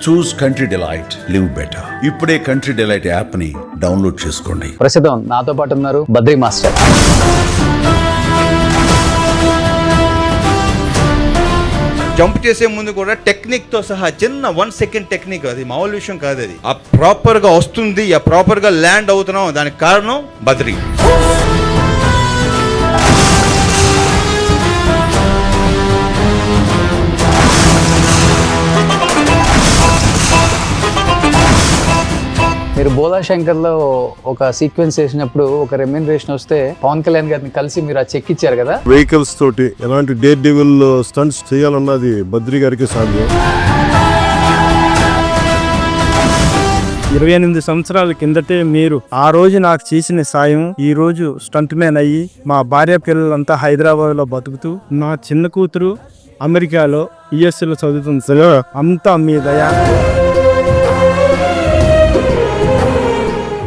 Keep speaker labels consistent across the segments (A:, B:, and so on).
A: చూస్ country delight, live better. ఇప్పుడే country delight app ని download చేసుకోండి.
B: ప్రస్తుతం నాతో పాటు ఉన్నారు బద్రీ మాస్టర్.
C: జంప్ చేసే ముందు కూడా టెక్నిక్ తో సహా చిన్న 1 సెకండ్ టెక్నిక్, అది మామూలు విషయం కాదు. అది ఆ ప్రాపర్ గా వస్తుంది, ఆ ప్రాపర్ గా ల్యాండ్ అవుతున్నాం, దానికి కారణం బద్రీ.
B: మీరు బోలా శంకర్ లో ఒక సీక్వెన్స్ చేసినప్పుడు ఒక రెమ్యూనరేషన్ వస్తే పవన్ కళ్యాణ్ గారిని కలిసి మీరు ఆ చెక్ ఇచ్చారు కదా.
D: వెహికల్స్ తోటి ఎలాంటి డేర్ డెవిల్ స్టంట్స్ చేయాలన్నది బద్రీ గారికి సాధ్యం.
E: 28 సంవత్సరాల కిందటే మీరు ఆ రోజు నాకు చేసిన సాయం ఈ రోజు స్టంట్ మ్యాన్ అయ్యి మా భార్య పిల్లలంతా హైదరాబాద్ లో బతుకుతూ, నా చిన్న కూతురు అమెరికాలో యుఎస్ఏలో చదువుతుంది సార్. అంతా మీ దయ.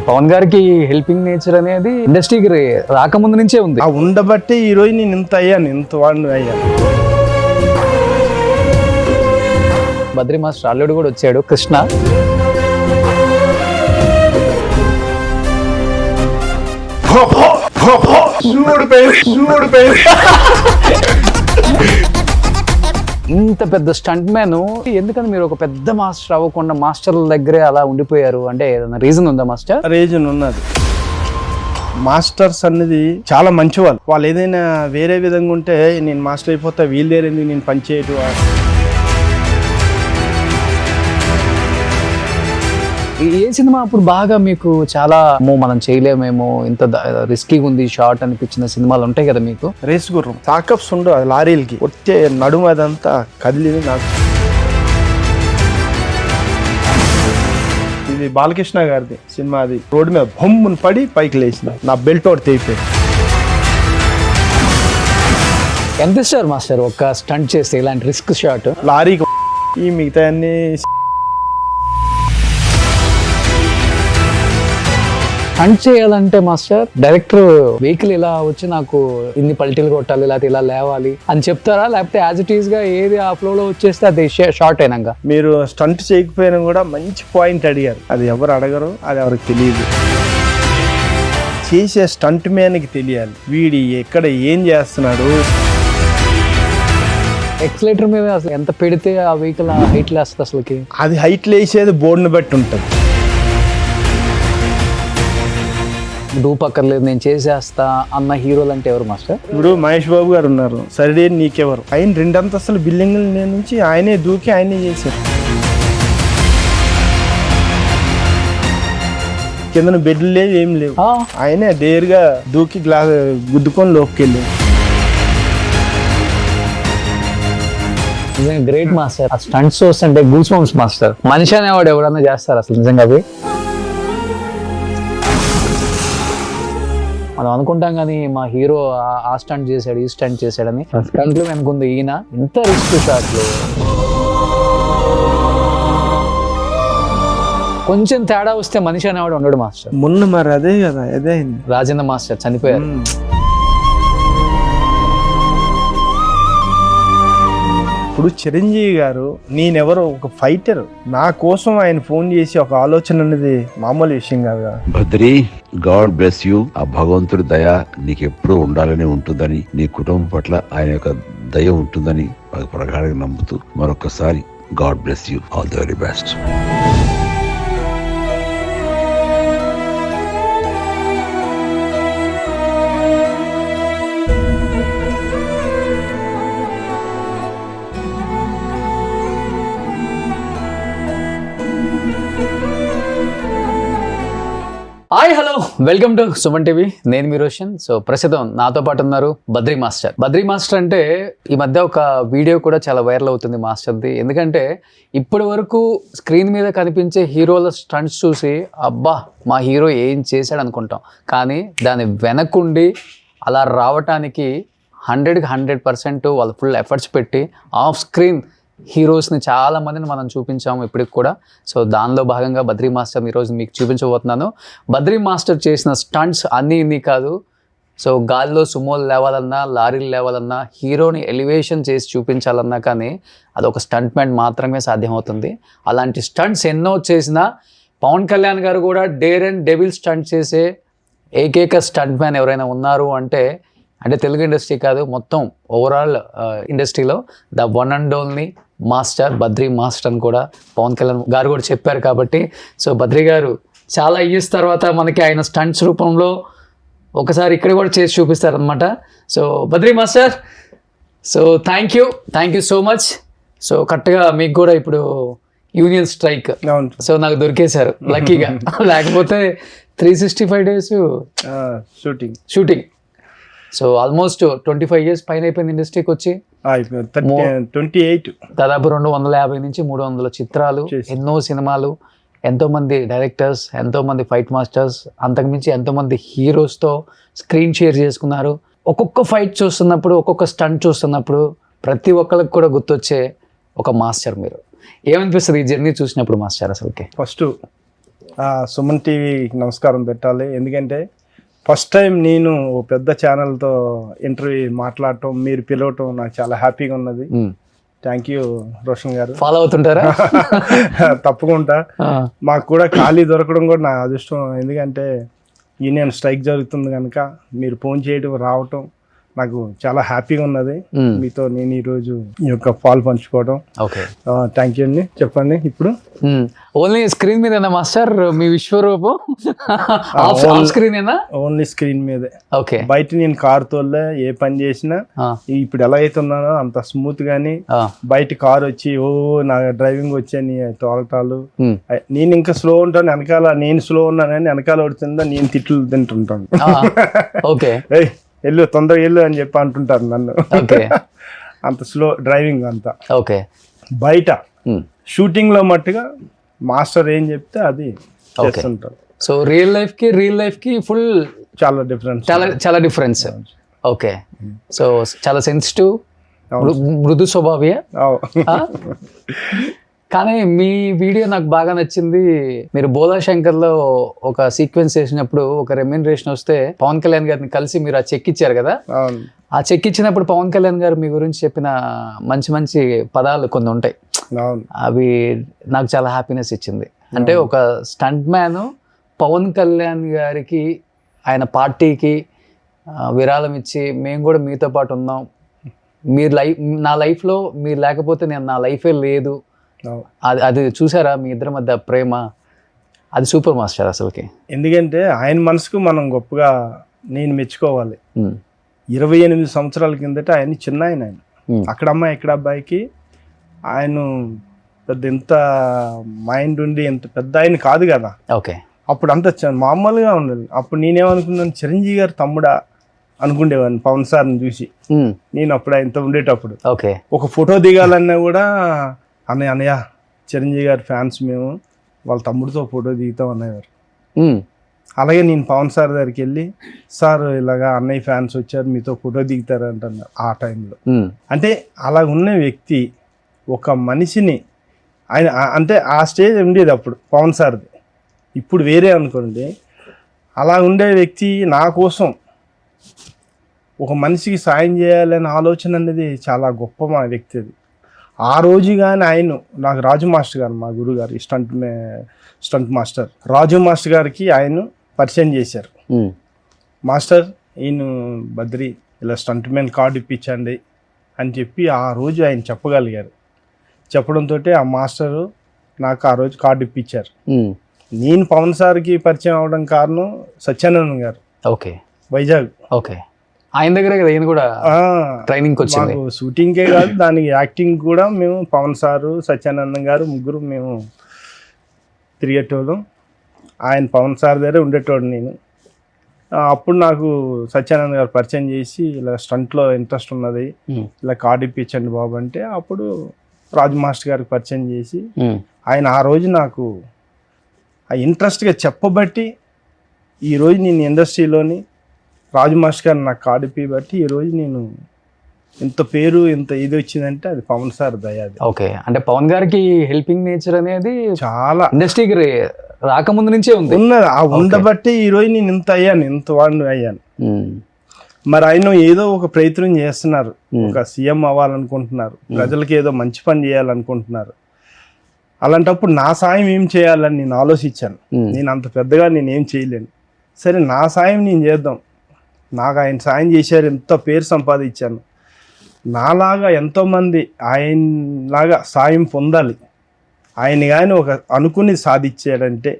B: పవన్ గారికి హెల్పింగ్ నేచర్ అనేది ఇండస్ట్రీకి రాకముందు నుంచే ఉంది.
E: ఆ ఉండబట్టి ఈ రోజు నేను ఇంత అయ్యాను, ఇంత వాడిని అయ్యాను.
B: బద్రీ మాస్టర్ అల్లుడు కూడా వచ్చాడు, కృష్ణ. ఇంత పెద్ద స్టంట్ మ్యాన్ ఎందుకని మీరు ఒక పెద్ద మాస్టర్ అవ్వకుండా మాస్టర్ల దగ్గరే అలా ఉండిపోయారు? అంటే ఏదైనా రీజన్ ఉందా మాస్టర్?
E: రీజన్ ఉన్నది. మాస్టర్స్ అనేది చాలా మంచి వాళ్ళు ఏదైనా వేరే విధంగా ఉంటే నేను మాస్టర్ అయిపోతా, వీళ్ళు దేరేంది నేను పనిచేయటు.
B: ఏ సినిమా అప్పుడు బాగా మీకు చాలా మనం చేయలేమేమో, ఇంత రిస్కీ ఉంది షార్ట్ అనిపించిన సినిమాలు ఉంటాయి కదా మీకు?
E: రేస్ గుర్రం తాకప్స్ ఉండు లారీలకి వచ్చే నడుము అదంతా కదిలింది నాకు. ఇది బాలకృష్ణ గారిది సినిమా. అది రోడ్డు మీద బొమ్మను పడి పైకి లేచింది, నా బెల్ట్ ఒకటి తెగిపోయింది.
B: ఎంత ఇస్తారు మాస్టర్ ఒక స్టంట్ చేస్తే ఇలాంటి రిస్క్ షాట్?
E: లారీకి ఈ మిగతా అన్ని
B: స్టంట్ చేయాలంటే మాస్టర్ డైరెక్టర్ వెహికల్ ఇలా వచ్చి నాకు ఇన్ని పల్టీలు కొట్టాలి, లేకపోతే ఇలా లేవాలి అని చెప్తారా? లేకపోతే యాజ్ ఇట్ ఈస్ గా ఏది ఆ ఫ్లో లో వచ్చేస్తే అది షార్ట్ అయినాక?
E: మీరు స్టంట్ చేయకపోయినా కూడా మంచి పాయింట్ అడిగారు. అది ఎవరు అడగరు, అది ఎవరికి తెలియదు. చేసే స్టంట్ మ్యాన్కి తెలియాలి వీడి ఎక్కడ ఏం చేస్తున్నాడు.
B: ఎక్సలేటర్ మీద అసలు ఎంత పెడితే ఆ వెహికల్ హైట్ లేస్తుంది అసలుకి?
E: అది హైట్ లేసేది బోర్డుని బట్టి ఉంటుంది.
B: దూపక్కర్లేదు నేను చేసేస్తా అన్న హీరోలు అంటే ఎవరు మాస్టర్?
E: ఇప్పుడు మహేష్ బాబు గారు ఉన్నారు, సరే నీకెవరు? ఆయన 2 అంతస్తుల బిల్డింగ్ నుంచి ఆయనే దూకి ఆయనే చేశారు. కింద బెడ్లు లేవు, ఏం లేవు, ఆయనే డేర్గా దూకి గ్లాస్ గుద్దుకొని లోపుకి వెళ్ళారు.
B: నిజంగా గ్రేట్ మాస్టర్. ఆ స్టంట్స్ వస్తుంటే గూస్ బంప్స్ మాస్టర్. మనిషి అనేవాడు ఎవడన్నా చేస్తారు అసలు నిజంగా అవి? మనం అనుకుంటాం కానీ మా హీరో ఆ స్టంట్ చేశాడు, ఈ స్టంట్ చేశాడని. స్టంట్లు వెనుకుంది ఈయన. ఇంత రిస్క్ షాట్లు కొంచెం తేడా వస్తే మనిషి అనేవాడు ఉండడు మాస్టర్.
E: మొన్న మరి అదే కదా, అదే
B: రాజేంద్ర మాస్టర్ చనిపోయారు.
E: ఇప్పుడు చిరంజీవి గారు నేనెవరో ఒక ఫైటర్, నా కోసం ఆయన ఫోన్ చేసి ఒక ఆలోచన అనేది మామూలు విషయం కాదు.
F: Badri, God bless you. ఆ భగవంతుడి దయ నీకు ఎప్పుడూ ఉండాలని ఉంటుందని, నీ కుటుంబం పట్ల ఆయన యొక్క దయ ఉంటుందని ప్రగాఢంగా నమ్ముతూ మరొకసారి God bless you. All the very best.
B: Hi hello, welcome to Suman TV. నేను మీ రోషన్. సో ప్రస్తుతం నాతో పాటు ఉన్నారు బద్రీ మాస్టర్. బద్రీ మాస్టర్ అంటే ఈ మధ్య ఒక వీడియో కూడా చాలా వైరల్ అవుతుంది మాస్టర్ది. ఎందుకంటే ఇప్పటి వరకు స్క్రీన్ మీద కనిపించే హీరోల స్టంట్స్ చూసి అబ్బా మా హీరో ఏం చేశాడు అనుకుంటాం, కానీ దాని వెనకుండి అలా రావటానికి 100కి 100% వాళ్ళు ఫుల్ ఎఫర్ట్స్ పెట్టి ఆఫ్ స్క్రీన్ హీరోస్ని చాలా మందిని మనం చూపించాము ఇప్పటికి కూడా. సో దానిలో భాగంగా బద్రీ మాస్టర్ ఈరోజు మీకు చూపించబోతున్నాను. బద్రీ మాస్టర్ చేసిన స్టంట్స్ అన్నీ ఇన్ని కాదు, సో గాల్లో సుమోలు లేవాలన్నా, లారీలు లేవాలన్నా, హీరోని ఎలివేషన్ చేసి చూపించాలన్నా కానీ అదొక స్టంట్ మ్యాన్ మాత్రమే సాధ్యమవుతుంది. అలాంటి స్టంట్స్ ఎన్నో చేసినా పవన్ కళ్యాణ్ గారు కూడా డేర్ అండ్ డెవిల్ స్టంట్ చేసే ఏకైక స్టంట్ మ్యాన్ ఎవరైనా ఉన్నారు అంటే తెలుగు ఇండస్ట్రీ కాదు, మొత్తం ఓవరాల్ ఇండస్ట్రీలో the one and only master Badri master అని కూడా పవన్ కళ్యాణ్ గారు కూడా చెప్పారు. కాబట్టి సో బద్రీ గారు చాలా ఇయర్స్ తర్వాత మనకి ఆయన స్టంట్స్ రూపంలో ఒకసారి ఇక్కడ కూడా చేసి చూపిస్తారనమాట. So Badri master, so thank you so much. So కరెక్ట్గా మీకు కూడా ఇప్పుడు యూనియన్ స్ట్రైక్, సో నాకు దొరికేశారు లక్కీగా, లేకపోతే 365 days shooting. So almost 25 years పైన అయిపోయింది ఇండస్ట్రీకి వచ్చి.
E: 28
B: దాదాపు 250 నుంచి 300 చిత్రాలు, ఎన్నో సినిమాలు, ఎంతోమంది డైరెక్టర్స్, ఎంతోమంది ఫైట్ మాస్టర్స్, అంతకుమించి ఎంతోమంది హీరోస్తో స్క్రీన్ షేర్ చేసుకున్నారు. ఒక్కొక్క ఫైట్ చూస్తున్నప్పుడు, ఒక్కొక్క స్టంట్ చూస్తున్నప్పుడు ప్రతి ఒక్కరికి కూడా గుర్తొచ్చే ఒక మాస్టర్ మీరు. ఏమనిపిస్తుంది ఈ జర్నీ చూసినప్పుడు మాస్టర్? అసలుకి
E: ఫస్ట్ సుమన్ టీవీకి నమస్కారం పెట్టాలి. ఎందుకంటే ఫస్ట్ టైం నేను ఓ పెద్ద ఛానల్తో ఇంటర్వ్యూ మాట్లాడటం, మీరు పిలవటం నాకు చాలా హ్యాపీగా ఉన్నది. థ్యాంక్ యూ రోషన్ గారు.
B: ఫాలో అవుతుంటారా?
E: తప్పకుండా. మాకు కూడా ఖాళీ దొరకడం కూడా నా అదృష్టం. ఎందుకంటే యూనియన్ స్ట్రైక్ జరుగుతుంది కనుక మీరు ఫోన్ చేయడం, రావటం నాకు చాలా హ్యాపీగా ఉన్నది. మీతో నేను ఈరోజు ఈ యొక్క పాలు పంచుకోవడం.
B: ఓకే,
E: థ్యాంక్ యూ అండి. చెప్పండి. ఇప్పుడు
B: ఓన్లీ స్క్రీన్ మీదేనా మాస్టర్ మీ విశ్వరూపం? స్క్రీన్
E: ఓన్లీ స్క్రీన్ మీదే.
B: ఓకే,
E: బయట నేను కారు తోలే ఏ పని చేసినా ఇప్పుడు ఎలా అయితే ఉన్నానో అంత స్మూత్ గానీ, బయట కారు వచ్చి నా డ్రైవింగ్ వచ్చాని తోలటాలు, నేను ఇంకా స్లో ఉంటాను, వెనకాల నేను స్లో ఉన్నానని వెనకాల పడుతుందా నేను తిట్లు తింటుంటాను.
B: ఓకే,
E: వెళ్ళు తొందరగా వెళ్ళు అని చెప్పి అంటుంటారు నన్ను. అంత స్లో డ్రైవింగ్ అంతా.
B: ఓకే,
E: బయట షూటింగ్ లో మట్టుగా మాస్టర్ ఏం చెప్తే అది చేస్తుంటారు.
B: సో రియల్ లైఫ్ కి ఫుల్
E: చాలా డిఫరెన్స్,
B: చాలా డిఫరెన్స్. ఓకే, సో చాలా సెన్సిటివ్, మృదు స్వభావి. కానీ మీ వీడియో నాకు బాగా నచ్చింది. మీరు బోలా శంకర్లో ఒక సీక్వెన్స్ చేసినప్పుడు ఒక రెమ్యూనరేషన్ వస్తే పవన్ కళ్యాణ్ గారిని కలిసి మీరు ఆ చెక్ ఇచ్చారు కదా. ఆ చెక్ ఇచ్చినప్పుడు పవన్ కళ్యాణ్ గారు మీ గురించి చెప్పిన మంచి మంచి పదాలు కొన్ని ఉంటాయి, అవి నాకు చాలా హ్యాపీనెస్ ఇచ్చింది. అంటే ఒక స్టంట్ మ్యాన్ పవన్ కళ్యాణ్ గారికి, ఆయన పార్టీకి విరాళం ఇచ్చి మేము కూడా మీతో పాటు ఉన్నాం, మీరు నా లైఫ్లో మీరు లేకపోతే నా లైఫే లేదు, అది చూసారా మీ ఇద్దరి మధ్య ప్రేమ? అది సూపర్ మాస్టర్ అసలుకి.
E: ఎందుకంటే ఆయన మనసుకు మనం గొప్పగా నేను మెచ్చుకోవాలి. 28 సంవత్సరాల కిందట ఆయన చిన్న ఆయన అక్కడ అమ్మాయి ఇక్కడ అబ్బాయికి ఆయన పెద్ద ఎంత మైండ్ ఉండి ఎంత పెద్ద ఆయన కాదు కదా.
B: ఓకే,
E: అప్పుడు అంత మామూలుగా ఉండదు. అప్పుడు నేనేమనుకున్నాను, చిరంజీవి గారు తమ్ముడా అనుకుండేవాడిని పవన్ సార్ని చూసి. నేను అప్పుడు ఆయనతో ఉండేటప్పుడు
B: ఓకే, ఒక
E: ఫోటో దిగాలన్నా కూడా అన్నయ్య చిరంజీవి గారి ఫ్యాన్స్ మేము, వాళ్ళ తమ్ముడితో ఫోటో దిగుతాం అన్నయ్యారు. అలాగే నేను పవన్ సార్ దగ్గరికి వెళ్ళి, సార్ ఇలాగా అన్నయ్య ఫ్యాన్స్ వచ్చారు మీతో ఫోటో దిగుతారు అంటున్నా. ఆ టైంలో అంటే అలా ఉన్న వ్యక్తి ఒక మనిషిని ఆయన అంటే ఆ స్టేజ్ ఉండేది అప్పుడు పవన్ సార్ది, ఇప్పుడు వేరే అనుకోండి. అలా ఉండే వ్యక్తి నా కోసం ఒక మనిషికి సాయం చేయాలనే ఆలోచన అనేది చాలా గొప్ప మా వ్యక్తి అది. ఆ రోజు కానీ ఆయన నాకు రాజు మాస్టర్ గారు, మా గురువు గారు స్టంట్ మాస్టర్ రాజు మాస్టర్ గారికి ఆయన పరిచయం చేశారు. మాస్టర్ ఈయన బద్రి ఇలా స్టంట్ మ్యాన్ కార్డు ఇప్పించండి అని చెప్పి ఆ రోజు ఆయన చెప్పగలిగారు. చెప్పడంతో ఆ మాస్టరు నాకు ఆ రోజు కార్డు ఇప్పించారు. నేను పవన్ సార్కి పరిచయం అవడం కారణం సత్యానంద్ గారు.
B: ఓకే,
E: వైజాగ్.
B: ఓకే, ఆయన దగ్గర ఈయన కూడా ట్రైనింగ్ వచ్చింది.
E: షూటింగ్కే కాదు, దానికి యాక్టింగ్ కూడా మేము పవన్ సారు, సత్యానందం గారు ముగ్గురు మేము తిరిగేటోళ్ళం. ఆయన పవన్ సార్ దగ్గర ఉండేటోడు నేను. అప్పుడు నాకు సత్యానంద్ గారు పరిచయం చేసి ఇలా స్టంట్లో ఇంట్రెస్ట్ ఉన్నది, ఇలా కార్డు ఇప్పించండి బాబు అంటే, అప్పుడు రాజు మాస్టర్ గారికి పరిచయం చేసి ఆయన ఆ రోజు నాకు ఆ ఇంట్రెస్ట్గా చెప్పబట్టి ఈరోజు నేను ఇండస్ట్రీలోని రాజు మాస్టర్ గారు నాకు కార్డు ఇప్పబట్టి ఈరోజు నేను ఇంత పేరు ఇంత ఇది వచ్చిందంటే అది పవన్ సార్ దయాది.
B: ఓకే, అంటే పవన్ గారికి హెల్పింగ్ నేచర్ అనేది
E: చాలా
B: ఇండస్ట్రీకి రాకముందు నుంచే ఉంది
E: ఉన్నది. ఆ ఉండబట్టి ఈరోజు నేను ఇంత అయ్యాను, ఇంత వాడిని అయ్యాను. మరి ఆయన ఏదో ఒక ప్రయత్నం చేస్తున్నారు, ఒక సీఎం అవ్వాలనుకుంటున్నారు, ప్రజలకి ఏదో మంచి పని చేయాలనుకుంటున్నారు. అలాంటప్పుడు నా సాయం ఏం చేయాలని నేను ఆలోచించాను. నేను అంత పెద్దగా నేనేం చేయలేను, సరే నా సాయం నేను చేద్దాం. నాకు ఆయన సాయం చేశారు, ఎంత పేరు సంపాదించాను. నాలాగా ఎంతోమంది ఆయనలాగా సాయం పొందాలి. ఆయన కానీ ఒక అనుకుని సాధించాడంటే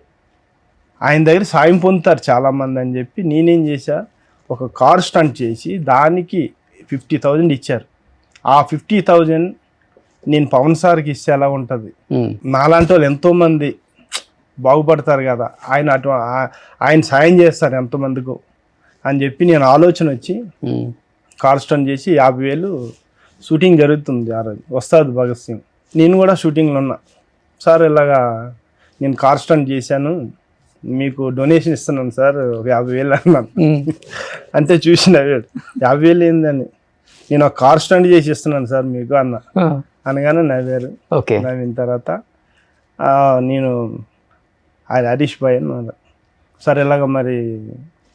E: ఆయన దగ్గర సాయం పొందుతారు చాలామంది అని చెప్పి నేనేం చేశా, ఒక కార్ స్టంట్ చేసి దానికి 50,000 ఇచ్చారు. ఆ 50,000 నేను పవన్ సార్కి ఇస్తే ఎలా ఉంటుంది, నాలాంటి వాళ్ళు ఎంతోమంది బాగుపడతారు కదా, ఆయన సాయం చేస్తారు ఎంతోమందికి అని చెప్పి నేను ఆలోచన వచ్చి కార్ స్టంట్ చేసి 50,000 షూటింగ్ జరుగుతుంది. ఆ రోజు వస్తాదు భగత్ సింగ్, నేను కూడా షూటింగ్లో ఉన్నా. సార్ ఇలాగా నేను కార్ స్టంట్ చేశాను, మీకు డొనేషన్ ఇస్తున్నాను సార్, ఒక 50,000 అన్నాను. అంతే చూసి నవ్వాడు. 50,000 ఏందని, నేను ఒక కార్ స్టంట్ చేసి ఇస్తున్నాను సార్ మీకు అన్న. అనగానే నవ్వారు. నవ్విన తర్వాత నేను ఆయన హరీష్ భాయ్ అన్న, సార్ ఇలాగ మరి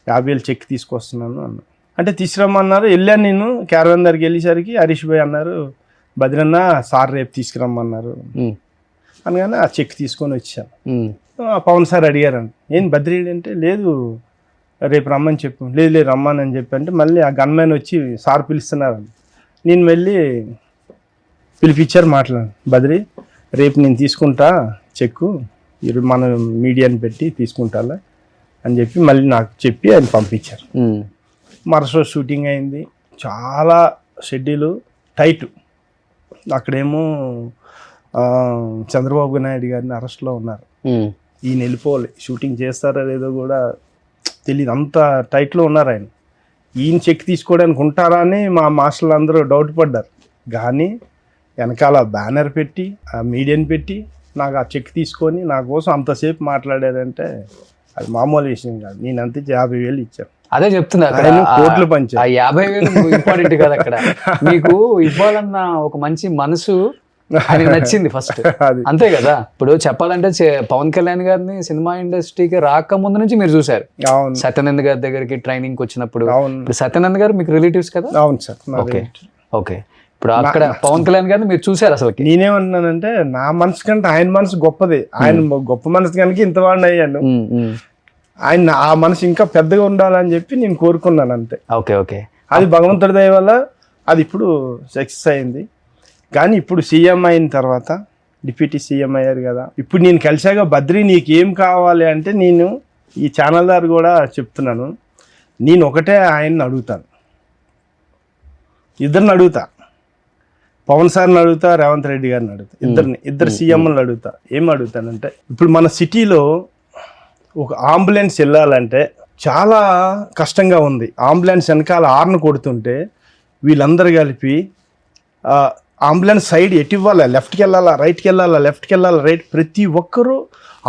E: 50,000 చెక్ తీసుకొస్తున్నాను అన్న. అంటే తీసుకురమ్మన్నారు. వెళ్ళాను నేను క్యారవాన్ దగ్గరికి వెళ్ళేసరికి హరీష్ భాయ్ అన్నారు, బద్రన్న సార్ రేపు తీసుకురమ్మన్నారు అనగానే ఆ చెక్ తీసుకొని వచ్చాను. పవన్ సార్ అడిగారండి, ఏం బద్రీ అంటే, లేదు రేపు రమ్మని చెప్పు. లేదు రమ్మని చెప్పి అంటే మళ్ళీ ఆ గన్మ్యాన్ వచ్చి సార్ పిలుస్తున్నారండి. నేను వెళ్ళి పిలిపించారు, మాట్లాడాను. బద్రీ రేపు నేను తీసుకుంటా చెక్కు, మన మీడియాని పెట్టి తీసుకుంటాలే అని చెప్పి మళ్ళీ నాకు చెప్పి ఆయన పంపించారు. మరుసటి షూటింగ్ అయింది. చాలా షెడ్యూల్ టైట్. అక్కడేమో చంద్రబాబు నాయుడు గారిని అరెస్ట్లో ఉన్నారు. ఈయన వెళ్ళిపోవాలి, షూటింగ్ చేస్తారో లేదో కూడా తెలియదు, అంత టైట్లో ఉన్నారు ఆయన. ఈయన చెక్ తీసుకోవడానికి ఉంటారా అని మా మాస్టర్లు అందరూ డౌట్ పడ్డారు. కానీ వెనకాల బ్యానర్ పెట్టి ఆ మీడియాని పెట్టి నాకు ఆ చెక్ తీసుకొని నా కోసం అంతసేపు మాట్లాడారంటే అది మామూలు విషయం కాదు. నేను అంతే 50,000 ఇచ్చాను.
B: అదే చెప్తున్నా,
E: కోట్లు పంచారు.
B: 50,000 ఇంపార్టెంట్ కదా అక్కడ. మీకు ఇవ్వాలన్న ఒక మంచి మనసు ఆయనకు నచ్చింది ఫస్ట్, అంతే కదా. ఇప్పుడు చెప్పాలంటే పవన్ కళ్యాణ్ గారిని సినిమా ఇండస్ట్రీకి రాకముందు నుంచి మీరు చూసారు. సత్యానంద్ గారి దగ్గరికి ట్రైనింగ్ వచ్చినప్పుడు. సత్యానంద్ గారు మీకు రిలేటివ్స్ కదా?
E: అవును సార్.
B: ఓకే. ఇప్పుడు అక్కడ పవన్ కళ్యాణ్ గారిని మీరు చూసారు. అసలు
E: నేనేమంటున్నానంటే నా మనసు కంటే ఆయన మనసు గొప్పది. ఆయన గొప్ప మనసు కనుక ఇంత వాడిని అయ్యాను. ఆయన ఆ మనసు ఇంకా పెద్దగా ఉండాలని చెప్పి నేను కోరుకున్నాను అంతే.
B: ఓకే.
E: అది భగవంతుడి దయ వల్ల అది ఇప్పుడు సక్సెస్ అయింది. కానీ ఇప్పుడు సీఎం అయిన తర్వాత డిప్యూటీ సీఎం అయ్యారు కదా, ఇప్పుడు నేను కలిసాక బద్రీ నీకు ఏం కావాలి అంటే, నేను ఈ ఛానల్ దారు కూడా చెప్తున్నాను, నేను ఒకటే ఆయన్ని అడుగుతాను, ఇద్దరిని అడుగుతా. పవన్ సార్ని అడుగుతా, రేవంత్ రెడ్డి గారిని అడుగుతా, ఇద్దరు సీఎంలను అడుగుతా. ఏం అడుగుతానంటే, ఇప్పుడు మన సిటీలో ఒక అంబులెన్స్ వెళ్ళాలంటే చాలా కష్టంగా ఉంది. అంబులెన్స్ వెనకాల హార్న్ కొడుతుంటే వీళ్ళందరూ కలిపి అంబులెన్స్ సైడ్ ఎటు ఇవ్వాలా, లెఫ్ట్కి వెళ్ళాలా, రైట్కి వెళ్ళాలా, లెఫ్ట్కి వెళ్ళాలా, రైట్, ప్రతి ఒక్కరూ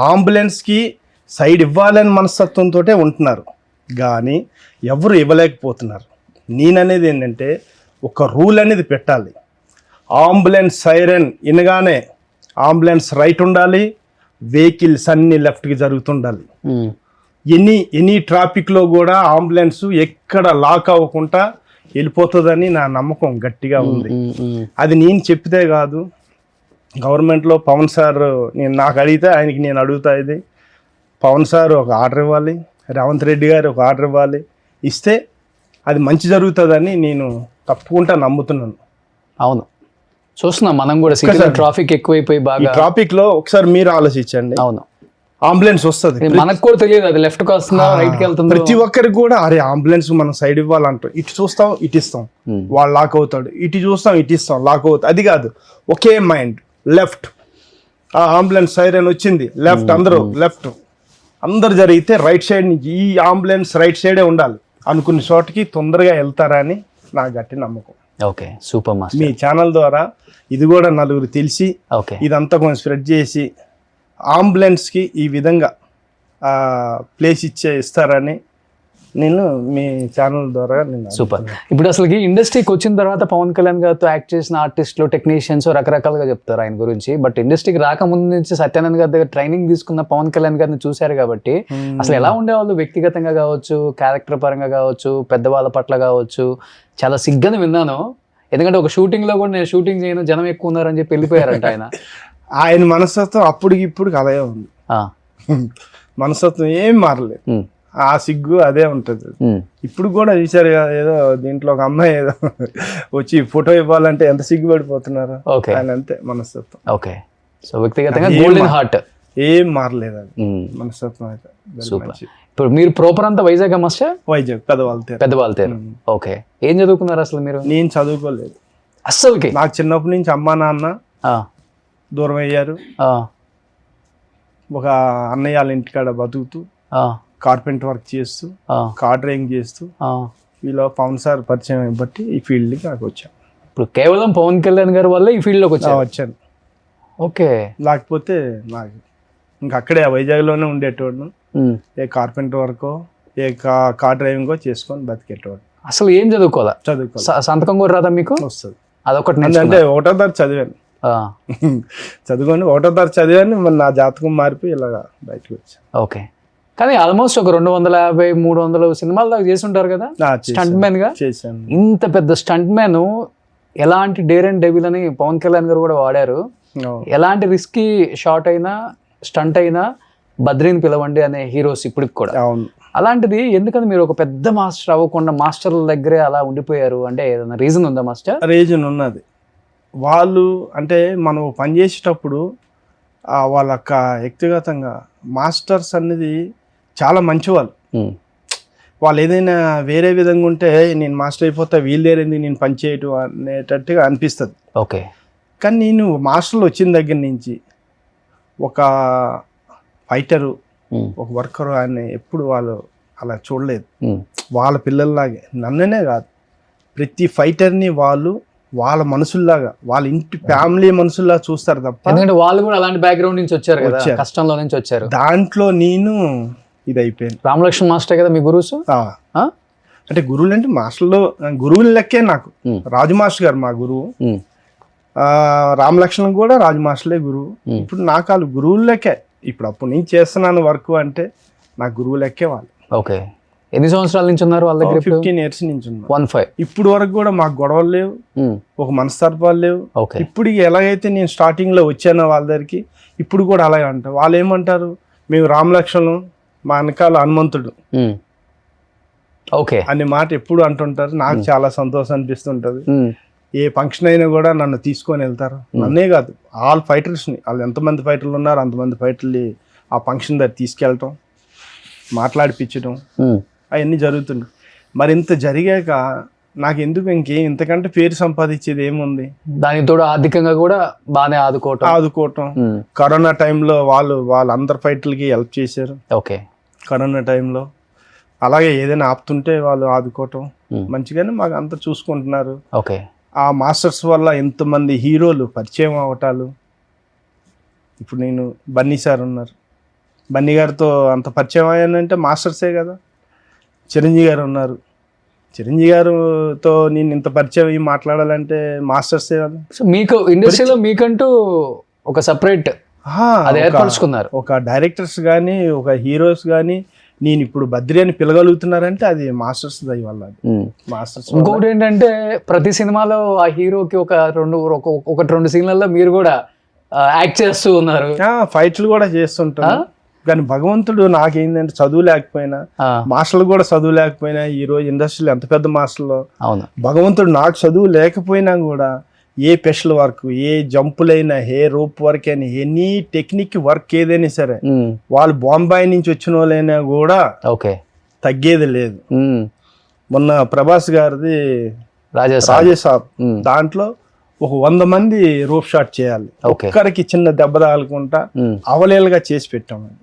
E: అంబులెన్స్కి సైడ్ ఇవ్వాలని మనస్తత్వంతో ఉంటున్నారు. కానీ ఎవరు ఇవ్వలేకపోతున్నారు. నేననేది ఏంటంటే ఒక రూల్ అనేది పెట్టాలి. అంబులెన్స్ సైరన్ వినగానే అంబులెన్స్ రైట్ ఉండాలి, వెహికల్స్ అన్ని లెఫ్ట్కి జరుగుతుండాలి. ఎనీ ట్రాఫిక్లో కూడా అంబులెన్స్ ఎక్కడ లాక్ అవ్వకుండా వెళ్ళిపోతుందని నా నమ్మకం గట్టిగా ఉంది. అది నేను చెప్తే కాదు, గవర్నమెంట్లో పవన్ సార్ నాకు అడిగితే ఆయనకి నేను అడుగుతా, ఇది పవన్ సార్ ఒక ఆర్డర్ ఇవ్వాలి, రేవంత్ రెడ్డి గారు ఒక ఆర్డర్ ఇవ్వాలి, ఇస్తే అది మంచి జరుగుతుందని నేను తప్పకుండా నమ్ముతున్నాను.
B: అవును, చూస్తున్నాం మనం కూడా. ట్రాఫిక్ ఎక్కువైపోయి బాగా
E: ట్రాఫిక్ లో ఒకసారి మీరు ఆలోచించండి.
B: అవును,
E: అంబులెన్స్ వస్తుంది,
B: మనకు కూడా తెలియదు అది లెఫ్ట్ కి వస్తుందా రైట్ కి వెళ్తుందా.
E: ప్రతి ఒక్కరికి కూడా అరే అంబులెన్స్ మనం సైడ్ ఇవ్వాలంటాం, ఇటు చూస్తాం ఇటు ఇస్తాం, వాళ్ళు లాక్ అవుతాడు, ఇటు చూస్తాం ఇటు ఇస్తాం, లాక్ అవుతాడు. అది కాదు, ఒకే మైండ్ లెఫ్ట్. ఆ అంబులెన్స్ సైరన్ వచ్చింది, లెఫ్ట్, అందరూ లెఫ్ట్, అందరు జరిగితే రైట్ సైడ్ నుంచి ఈ అంబులెన్స్ రైట్ సైడే ఉండాలి అనుకున్న చోటకి తొందరగా వెళ్తారని నా గట్టి నమ్మకం.
B: Okay, super master.
E: మీ ఛానల్ ద్వారా ఇది కూడా నలుగురు తెలిసి ఇదంతా కొంచెం స్ప్రెడ్ చేసి అంబులెన్స్కి ఈ విధంగా ప్లేస్ ఇస్తారని నేను మీ ఛానల్ ద్వారా నేను
B: సూపర్. ఇప్పుడు అసలుకి ఇండస్ట్రీకి వచ్చిన తర్వాత పవన్ కళ్యాణ్ గారితో యాక్ట్ చేసిన ఆర్టిస్టులు, టెక్నీషియన్స్ రకరకాలుగా చెప్తారు ఆయన గురించి. బట్ ఇండస్ట్రీకి రాకముందు నుంచి సత్యానంద్ గారి దగ్గర ట్రైనింగ్ తీసుకున్న పవన్ కళ్యాణ్ గారిని చూశారు కాబట్టి అసలు ఎలా ఉండేవాళ్ళు వ్యక్తిగతంగా కావచ్చు, క్యారెక్టర్ పరంగా కావచ్చు, పెద్దవాళ్ళ పట్ల కావచ్చు. చాలా సిగ్గని విన్నాను, ఎందుకంటే ఒక షూటింగ్ లో కూడా నేను షూటింగ్ చేయను, జనం ఎక్కువ ఉన్నారని చెప్పి వెళ్ళిపోయారంట ఆయన.
E: ఆయన మనస్తత్వం అప్పటికి ఇప్పుడు అలాగే ఉంది. మనస్తత్వం ఏం మారలేదు, ఆ సిగ్గు అదే ఉంటుంది. ఇప్పుడు కూడా చూసారు కదా, ఏదో దీంట్లో ఒక అమ్మాయి ఏదో వచ్చి ఫోటో ఇవ్వాలంటే ఎంత సిగ్గు పడిపోతున్నారు. ఆయన అంతే మనస్తత్వం.
B: ఓకే, సో వ్యక్తిగతంగా గోల్డెన్ హార్ట్
E: ఏం మారలేదు అది మనస్తత్వం అయితే.
B: ఇప్పుడు మీరు ప్రాపర్ అంతా వైజాగ్ మాస్టర్?
E: వైజాగ్
B: పెద్దవాళ్ళతేరు. ఓకే, ఏం చదువుకున్నారు అసలు మీరు?
E: నేను చదువుకోలేదు
B: అస్సలుకి.
E: నాకు చిన్నప్పటి నుంచి అమ్మా నాన్న దూరం అయ్యారు. ఒక అన్నయ్య వాళ్ళ ఇంటికాడ బతుకుతూ కార్పెంటర్ వర్క్ చేస్తూ కార్ డ్రైవింగ్ చేస్తూ వీళ్ళు పవన్ సార్ పరిచయం బట్టి ఈ ఫీల్డ్కి నాకు వచ్చాను.
B: ఇప్పుడు కేవలం పవన్ కళ్యాణ్ గారి వల్ల ఈ ఫీల్డ్లోకి వచ్చాను.
E: ఓకే, లేకపోతే నాకు ఇంకా అక్కడే వైజాగ్లోనే ఉండేటోడు. ఏ కార్పెంటర్ వర్కో ఏ కార్ డ్రైవింగో చేసుకొని బతికేటోడు.
B: అసలు ఏం చదువుకోవాలా? సంతకం కూడా రాదా మీకు?
E: వస్తుంది.
B: అదొకటి.
E: అంటే ఒకటో తరగతి చదివాను, చదువుకొని ఒకటో తరగతి చదివాను. మరి నా జాతకం మారిపోయి ఇలాగా బయటకు వచ్చాను.
B: ఓకే, కానీ ఆల్మోస్ట్ ఒక 250-300 సినిమాల దాకా చేసి ఉంటారు కదా స్టంట్ మ్యాన్ గా.
E: చేశాను.
B: ఇంత పెద్ద స్టంట్ మ్యాన్, ఎలాంటి డేర్ అండ్ డెవిల్ అని పవన్ కళ్యాణ్ గారు కూడా వాడారు. ఎలాంటి రిస్కీ షాట్ అయినా స్టంట్ అయినా బద్రీని పిలవండి అనే హీరోస్ ఇప్పటికి కూడా. అలాంటిది ఎందుకని మీరు ఒక పెద్ద మాస్టర్ అవ్వకుండా మాస్టర్ల దగ్గరే అలా ఉండిపోయారు? అంటే ఏదైనా రీజన్ ఉందా మాస్టర్?
E: రీజన్ ఉన్నది. వాళ్ళు అంటే మనం పనిచేసేటప్పుడు వాళ్ళ వ్యక్తిగతంగా మాస్టర్స్ అనేది చాలా మంచివాళ్ళు. వాళ్ళు ఏదైనా వేరే విధంగా ఉంటే నేను మాస్టర్ అయిపోతా, వీళ్ళేరేంది నేను పని చేయటం అనేటట్టుగా అనిపిస్తుంది.
B: ఓకే,
E: కానీ నేను మాస్టర్లు వచ్చిన దగ్గర నుంచి ఒక ఫైటరు, ఒక వర్కరు ఆయన ఎప్పుడు వాళ్ళు అలా చూడలేదు. వాళ్ళ పిల్లల్లాగే, నన్ననే కాదు ప్రతి ఫైటర్ని వాళ్ళు వాళ్ళ మనుషుల్లాగా, వాళ్ళ ఇంటి ఫ్యామిలీ మనుషుల్లాగా చూస్తారు తప్ప.
B: ఎందుకంటే వాళ్ళు కూడా అలాంటి బ్యాక్గ్రౌండ్ నుంచి వచ్చారు కదా, కష్టంలో నుంచి వచ్చారు.
E: దాంట్లో నేను ఇది అయిపోయాను.
B: రామలక్ష్మణ్ మాస్టర్ కదా మీ గురువు?
E: అంటే గురువులు అంటే మాస్టర్లు గురువుల లెక్కే నాకు. రాజు మాస్టర్ గారు మా గురువు, రామలక్ష్మణ్ కూడా రాజు మాస్టర్లే గురువు. ఇప్పుడు నాకు వాళ్ళు గురువుల లెక్కే. ఇప్పుడు అప్పుడు నేను చేస్తున్నాను వర్క్ అంటే నాకు గురువు లెక్కే వాళ్ళు.
B: ఓకే, ఎన్ని సంవత్సరాల నుంచి ఉన్నారు వాళ్ళ దగ్గర?
E: 15 years నుంచి ఉన్నారు.
B: 15.
E: ఇప్పుడు వరకు కూడా మాకు గొడవలు లేవు, ఒక మనస్తత్వాలు లేవు.
B: ఓకే,
E: ఇప్పుడు ఎలాగైతే నేను స్టార్టింగ్ లో వచ్చానో వాళ్ళ దగ్గరికి, ఇప్పుడు కూడా అలాగే అంటారు. వాళ్ళు ఏమంటారు, మేము రామలక్ష్మణులు, మా వెనకాల హనుమంతుడు
B: ఓకే
E: అనే మాట ఎప్పుడు అంటుంటారు. నాకు చాలా సంతోషం అనిపిస్తుంటది. ఏ ఫంక్షన్ అయినా కూడా నన్ను తీసుకొని వెళ్తారు. నన్నే కాదు, ఆల్ ఫైటర్స్ని, వాళ్ళు ఎంతమంది ఫైటర్లు ఉన్నారు అంతమంది ఫైటర్లు ఆ ఫంక్షన్ దగ్గర తీసుకెళ్ళటం, మాట్లాడిపించడం, అవన్నీ జరుగుతున్నాయి. మరి ఇంత జరిగాక నాకు ఎందుకు ఇంతకంటే పేరు సంపాదించేది ఏముంది?
B: దానితో ఆర్థికంగా కూడా బాగానే ఆదుకోవటం.
E: కరోనా టైంలో వాళ్ళందరు ఫైటర్లకి హెల్ప్ చేశారు.
B: ఓకే,
E: కరోనా టైంలో అలాగే ఏదైనా ఆపుతుంటే వాళ్ళు ఆదుకోవటం మంచిగానే మాకు అంతా చూసుకుంటున్నారు.
B: ఓకే,
E: ఆ మాస్టర్స్ వల్ల ఎంతమంది హీరోలు పరిచయం అవటాలు. ఇప్పుడు నేను బన్నీ సార్ ఉన్నారు, బన్నీ గారితో అంత పరిచయం అయ్యానంటే మాస్టర్సే కదా. చిరంజీవి గారు ఉన్నారు, చిరంజీవి గారితో నేను ఇంత పరిచయం అయ్యి మాట్లాడాలంటే మాస్టర్సే కదా.
B: సో మీకు ఇండస్ట్రీలో మీకంటూ ఒక సపరేట్ ఏర్పరచుకున్నారు.
E: ఒక డైరెక్టర్స్ కానీ ఒక హీరోస్ కానీ నేను ఇప్పుడు బద్రి అని పిలగలుగుతున్నారంటే అది మాస్టర్స్ దయ వల్ల. మాస్టర్స్.
B: ఇంకొకటి ఏంటంటే ప్రతి సినిమాలో ఆ హీరోకి ఒకటి రెండు సీన్లలో మీరు కూడా యాక్ట్ చేస్తూ ఉన్నారు,
E: ఫైట్లు కూడా చేస్తుంటారు. కానీ భగవంతుడు నాకేంటంటే చదువు లేకపోయినా, మాస్టర్లు కూడా చదువు లేకపోయినా, ఈ రోజు ఇండస్ట్రీలో ఎంత పెద్ద మాస్టర్లు, భగవంతుడు నాకు చదువు లేకపోయినా కూడా ఏ స్పెషల్ వర్క్, ఏ జంపులైనా, ఏ రోప్ వర్క్ అయినా, ఎనీ టెక్నిక్ వర్క్ ఏదైనా సరే వాళ్ళు బాంబాయి నుంచి వచ్చిన వాళ్ళైనా కూడా తగ్గేది లేదు. మొన్న ప్రభాస్ గారిది రాజేసాబ్, దాంట్లో ఒక 100 మంది రోప్ షాట్ చేయాలి, ఒక్కరికి చిన్న దెబ్బ తగలకుండా అవలేలుగా చేసి పెట్టామండి.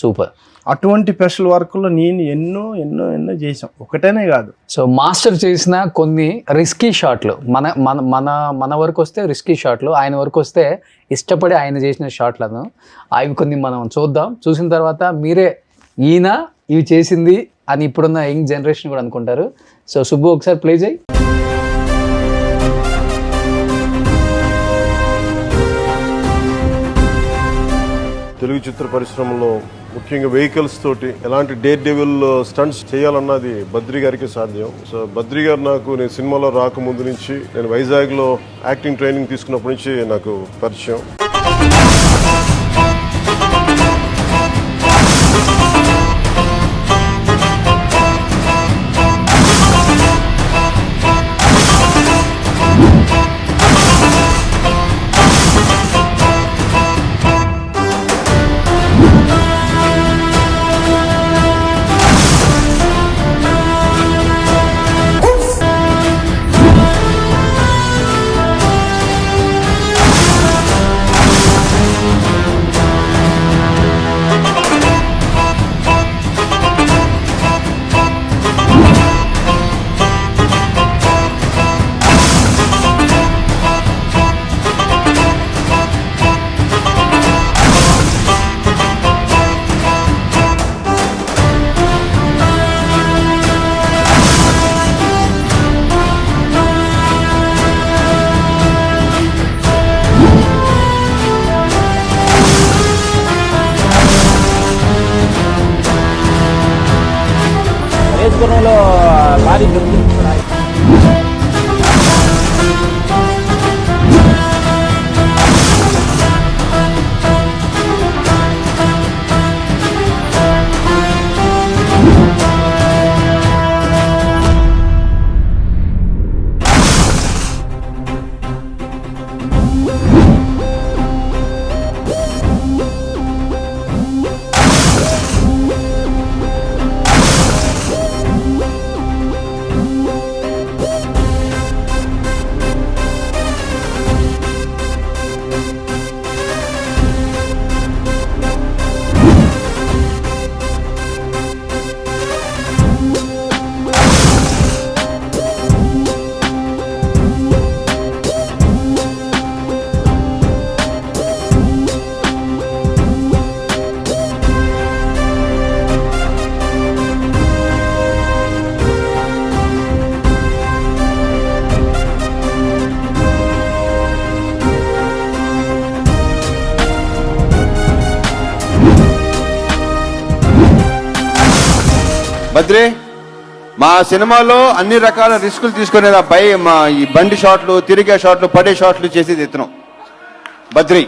B: సూపర్.
E: అటువంటి స్పెషల్ వర్క్లో నేను ఎన్నో ఎన్నో ఎన్నో చేసాం, ఒకటేనే కాదు.
B: సో మాస్టర్ చేసిన కొన్ని రిస్కీ షాట్లు, మన వరకు వస్తే రిస్కీ షాట్లు, ఆయన వరకు వస్తే ఇష్టపడి ఆయన చేసిన షాట్లను అవి కొన్ని మనం చూద్దాం. చూసిన తర్వాత మీరే ఈయన ఇవి చేసింది అని ఇప్పుడున్న యంగ్ జనరేషన్ కూడా అనుకుంటారు. సో సుబ్బు ఒకసారి ప్లే చేయి.
D: తెలుగు చిత్ర పరిశ్రమలో ముఖ్యంగా వెహికల్స్ తోటి ఎలాంటి డేర్ డెవిల్ స్టంట్స్ చేయాలన్నది బద్రి గారికి సాధ్యం. సో బద్రి గారు నాకు నేను సినిమాలో రాకముందు నుంచి, నేను వైజాగ్ లో యాక్టింగ్ ట్రైనింగ్ తీసుకున్నప్పటి నుంచి నాకు పరిచయం.
C: బద్రి, మా సినిమాలో అన్ని రకాల రిస్కులు తీసుకునేది అబ్బాయి. మా ఈ బండి షాట్లు, తిరిగే షాట్లు, పడే షాట్లు చేసేది ఇతను Badri.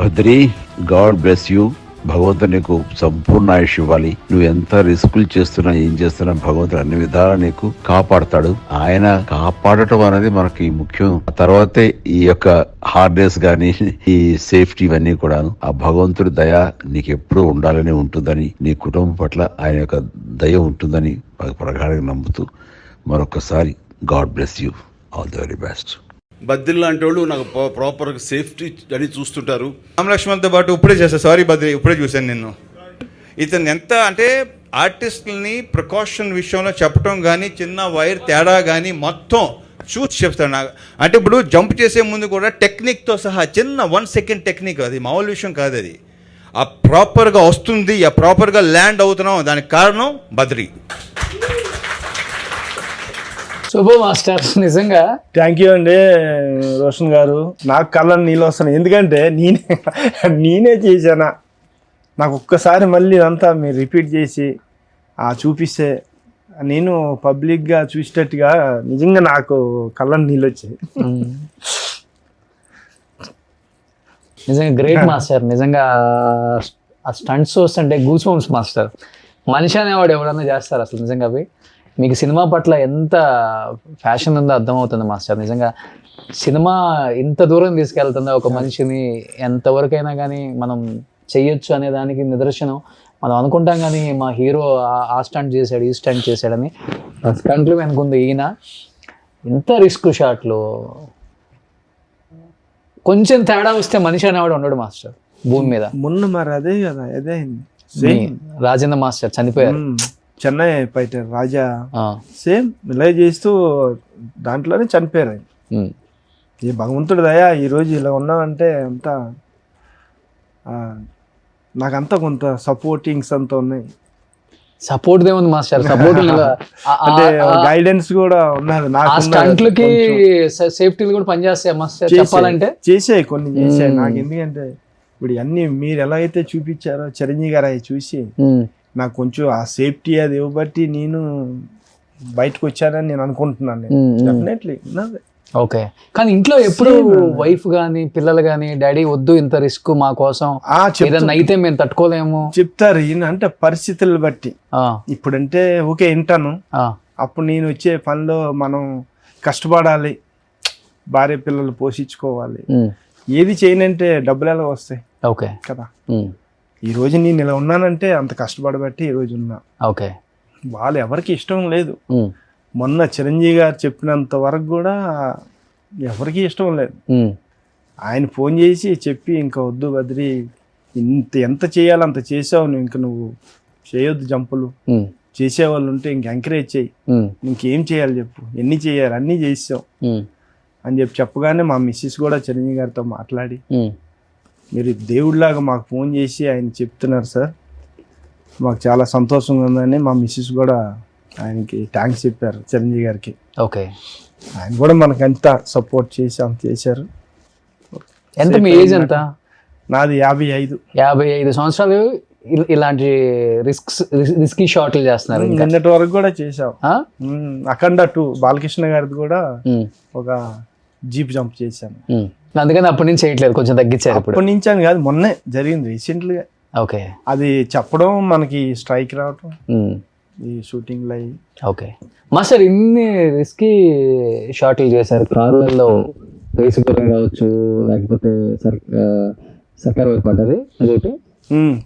F: Badri, God bless you. భగవంతుడు నీకు సంపూర్ణ ఆయుష్ ఇవ్వాలి. నువ్వు ఎంత రిస్కులు చేస్తున్నా, ఏం చేస్తున్నా, భగవంతుడు అన్ని విధాలా నీకు కాపాడతాడు. ఆయన కాపాడటం అనేది మనకి ముఖ్యం. ఆ తర్వాతే ఈ యొక్క హార్డ్నెస్ గానీ, ఈ సేఫ్టీ ఇవన్నీ కూడాను. ఆ భగవంతుడి దయ నీకు ఎప్పుడూ ఉండాలని ఉంటుందని, నీ కుటుంబం పట్ల ఆయన యొక్క దయ ఉంటుందని ప్రగాఢంగా నమ్ముతూ మరొకసారి God bless you. All the very best.
A: Badri లాంటి వాళ్ళు నాకు ప్రాపర్ సేఫ్టీ అని చూస్తుంటారు.
C: రామలక్ష్మణ్తో పాటు ఇప్పుడే చేస్తా. సారీ బద్రి, ఇప్పుడే చూశాను నిన్ను. ఇతను ఎంత అంటే ఆర్టిస్టులని ప్రికాషన్ విషయంలో చెప్పడం కానీ, చిన్న వైర్ తేడా కానీ మొత్తం చూసి చెప్తాడు నాకు. అంటే ఇప్పుడు జంప్ చేసే ముందు కూడా టెక్నిక్తో సహా చిన్న 1 సెకండ్ టెక్నిక్, అది మామూలు విషయం కాదు. అది ఆ ప్రాపర్గా వస్తుంది, ఆ ప్రాపర్గా ల్యాండ్ అవుతున్నాం, దానికి కారణం బద్రి.
B: శుభ మాస్టర్ నిజంగా
E: థ్యాంక్ యూ అండి రోషన్ గారు. నాకు కళ్ళని నీళ్ళు వస్తున్నాయి, ఎందుకంటే నేనే చేశానా. నాకు ఒక్కసారి మళ్ళీ ఇదంతా మీరు రిపీట్ చేసి చూపిస్తే నేను పబ్లిక్గా చూసేటట్టుగా నిజంగా నాకు కళ్ళని నీళ్ళు వచ్చాయి.
B: నిజంగా గ్రేట్ మాస్టర్. నిజంగా ఆ స్టంట్స్ చూస్తుంటే గూస్ బంప్స్ మాస్టర్. మనిషి అనేవాడు ఎవడన్నా చేస్తారు అసలు నిజంగా. అవి మీకు సినిమా పట్ల ఎంత ఫ్యాషన్ ఉందో అర్థమవుతుంది మాస్టర్. నిజంగా సినిమా ఇంత దూరం తీసుకెళ్తుందో ఒక మనిషిని, ఎంతవరకైనా కానీ మనం చెయ్యొచ్చు అనే దానికి నిదర్శనం. మనం అనుకుంటాం కానీ మా హీరో ఆ స్టంట్ చేశాడు, ఈ స్టంట్ చేశాడని. ఆ స్టంట్లు వెనుకుంది ఈయన. ఇంత రిస్క్ షాట్లు, కొంచెం తేడా వస్తే మనిషి అనేవాడు ఉండడు మాస్టర్ భూమి మీద.
E: మొన్న మరి అదే కదా, అదే
B: రాజేంద్ర మాస్టర్ చనిపోయారు.
E: చెన్నై ఫైటర్ రాజా సేమ్ ఇలా చేస్తూ దాంట్లోనే చనిపోయారు ఆయన. ఈ భగవంతుడి దయా ఈరోజు ఇలా ఉన్నామంటే అంతా నాకంతా కొంత సపోర్టింగ్స్ అంతా ఉన్నాయి.
B: సపోర్ట్ దేముంది మాస్టర్, సపోర్ట్
E: అంటే గైడెన్స్ కూడా ఉన్నది.
B: స్టంట్లకి సేఫ్టీలు కూడా పనిచేస్తాయి మాస్టర్ చెప్పాలంటే.
E: చేసాయి కొన్ని చేసాయి నాకు, ఎందుకంటే ఇప్పుడు అన్ని మీరు ఎలా అయితే చూపించారో చిరంజీవి గారు అవి చూసి నాకు కొంచెం ఆ సేఫ్టీ అది ఇవ్వబట్టి నేను బయటకు వచ్చానని నేను అనుకుంటున్నాను. Definitely
B: okay. కానీ ఇంట్లో ఎప్పుడు వైఫ్ గానీ పిల్లలు గానీ డాడీ వద్దు ఇంత రిస్క్ మా కోసం, ఏదన్నా అయితే మేము తట్టుకోలేము
E: చెప్తారు. ఈయన అంటే పరిస్థితులు బట్టి ఇప్పుడంటే ఓకే వింటాను, అప్పుడు నేను వచ్చే పనిలో మనం కష్టపడాలి, భార్య పిల్లలు పోషించుకోవాలి, ఏది చేయనంటే డబ్బులు ఎలా వస్తాయి.
B: ఓకే
E: కదా, ఈ రోజు నేను ఇలా ఉన్నానంటే అంత కష్టపడబట్టి ఈ రోజు ఉన్నా.
B: ఓకే.
E: వాళ్ళు ఎవరికి ఇష్టం లేదు. మొన్న చిరంజీవి గారు చెప్పినంత వరకు కూడా ఎవరికి ఇష్టం లేదు. ఆయన ఫోన్ చేసి చెప్పి ఇంకా వద్దు బద్రి, ఎంత చేయాలో అంత చేసావు నువ్వు, ఇంక నువ్వు చేయొద్దు జంపులు, చేసేవాళ్ళు ఉంటే ఇంక ఎంకరేజ్ చేయి, ఇంకేం చేయాలి చెప్పు, ఎన్ని చేయాలి అన్నీ చేసావు అని చెప్పగానే మా మిస్సెస్ కూడా చిరంజీవి గారితో మాట్లాడి మీరు దేవుడిలాగా మాకు ఫోన్ చేసి ఆయన చెప్తున్నారు సార్, మాకు చాలా సంతోషంగా ఉందని మా మిస్సెస్ కూడా ఆయనకి థ్యాంక్స్ చెప్పారు చిరంజీవి గారికి.
B: ఓకే.
E: ఆయన కూడా మనకు అంత సపోర్ట్ చేసి అంత చేశారు.
B: ఎంత మీ ఏజ్ ఎంత?
E: నాది 55.
B: 55 సంవత్సరాలు ఇలాంటి రిస్కీ షాట్లు చేస్తున్నారు.
E: నిన్నటి వరకు కూడా చేసాం. అఖండ 2 బాలకృష్ణ గారిది కూడా ఒక జీప్ జంప్ చేశాను.
B: అందుకని అప్పటి నుంచి చేయట్లేదు, కొంచెం తగ్గించారు.
E: అప్పటి నుంచి అని కాదు, మొన్నే జరిగింది రీసెంట్గా.
B: ఓకే.
E: అది చెప్పడం మనకి స్ట్రైక్ రావటం ఈ షూటింగ్ లో.
B: ఓకే మాస్టర్, ఇన్ని రిస్కీ షాట్లు చేశారు. కార్లలో రేసుగుర్రం కావచ్చు, లేకపోతే సర్కార్ వైపాట, అది అదొకటి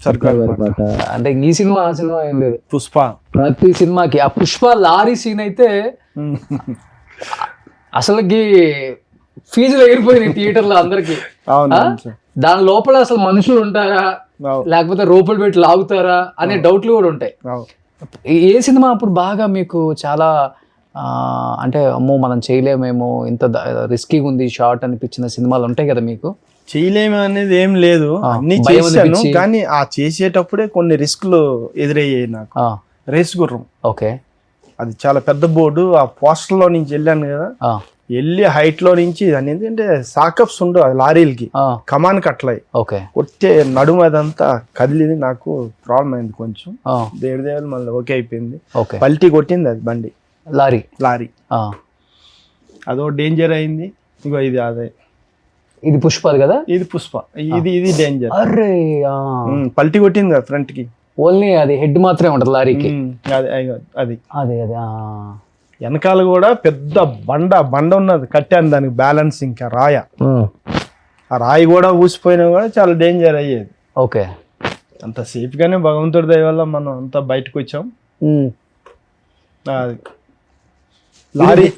B: సర్కార్ వైపాట. అంటే ఈ సినిమా ఆ సినిమా ఏం లేదు,
E: పుష్ప. ప్రతి
B: సినిమాకి ఆ పుష్ప లారీ సీన్ అయితే అసలుకి ఫీజులు ఎగిరిపోయినాయి థియేటర్లో అందరికి. దాని లోపల అసలు మనుషులు ఉంటారా లేకపోతే రూపాయలు పెట్టి లాగుతారా అనే డౌట్లు కూడా ఉంటాయి. ఏ సినిమా అప్పుడు బాగా మీకు చాలా అంటే అమ్మో మనం చేయలేమేమో, ఇంత రిస్కీగా ఉంది షార్ట్ అనిపించిన సినిమాలు ఉంటాయి కదా మీకు?
E: చేయలేము అనేది ఏం లేదు, అన్ని చేశాను, కానీ ఆ చేసేటప్పుడే కొన్ని రిస్క్లు ఎదురయ్యాయి నాకు. రేస్ గుర్రం,
B: ఓకే,
E: అది చాలా పెద్ద బోర్డు. ఆ పోస్టర్ లో నుంచి వెళ్ళాను కదా, వెళ్ళి హైట్ లో నుంచి దాని ఏంటంటే సాకప్స్ ఉండవు అది లారీలకి, కమాన్ కట్లయి, కొట్టే నడుము అదంతా కదిలింది. నాకు ప్రాబ్లం అయింది కొంచెం, దేవుడు మళ్ళీ ఓకే అయిపోయింది. పల్టీ కొట్టింది అది బండి, లారీ అదో డేంజర్ అయింది. ఇంకో ఇది అదే,
B: ఇది పుష్ప కదా,
E: ఇది పుష్ప, ఇది డేంజర్. పల్టీ కొట్టింది కదా ఫ్రంట్ కి,
B: ఓన్లీ అది హెడ్ మాత్రమే ఉంటుంది లారీకి.
E: అది వెనకాల కూడా పెద్ద బండ ఉన్నది, కట్టాను దానికి బ్యాలెన్స్. ఇంకా ఆ రాయి కూడా ఊసిపోయినా కూడా చాలా డేంజర్ అయ్యేది.
B: ఓకే,
E: అంత సేఫ్ గానే భగవంతుడి దయ వల్ల మనం అంతా బయటకు వచ్చాం.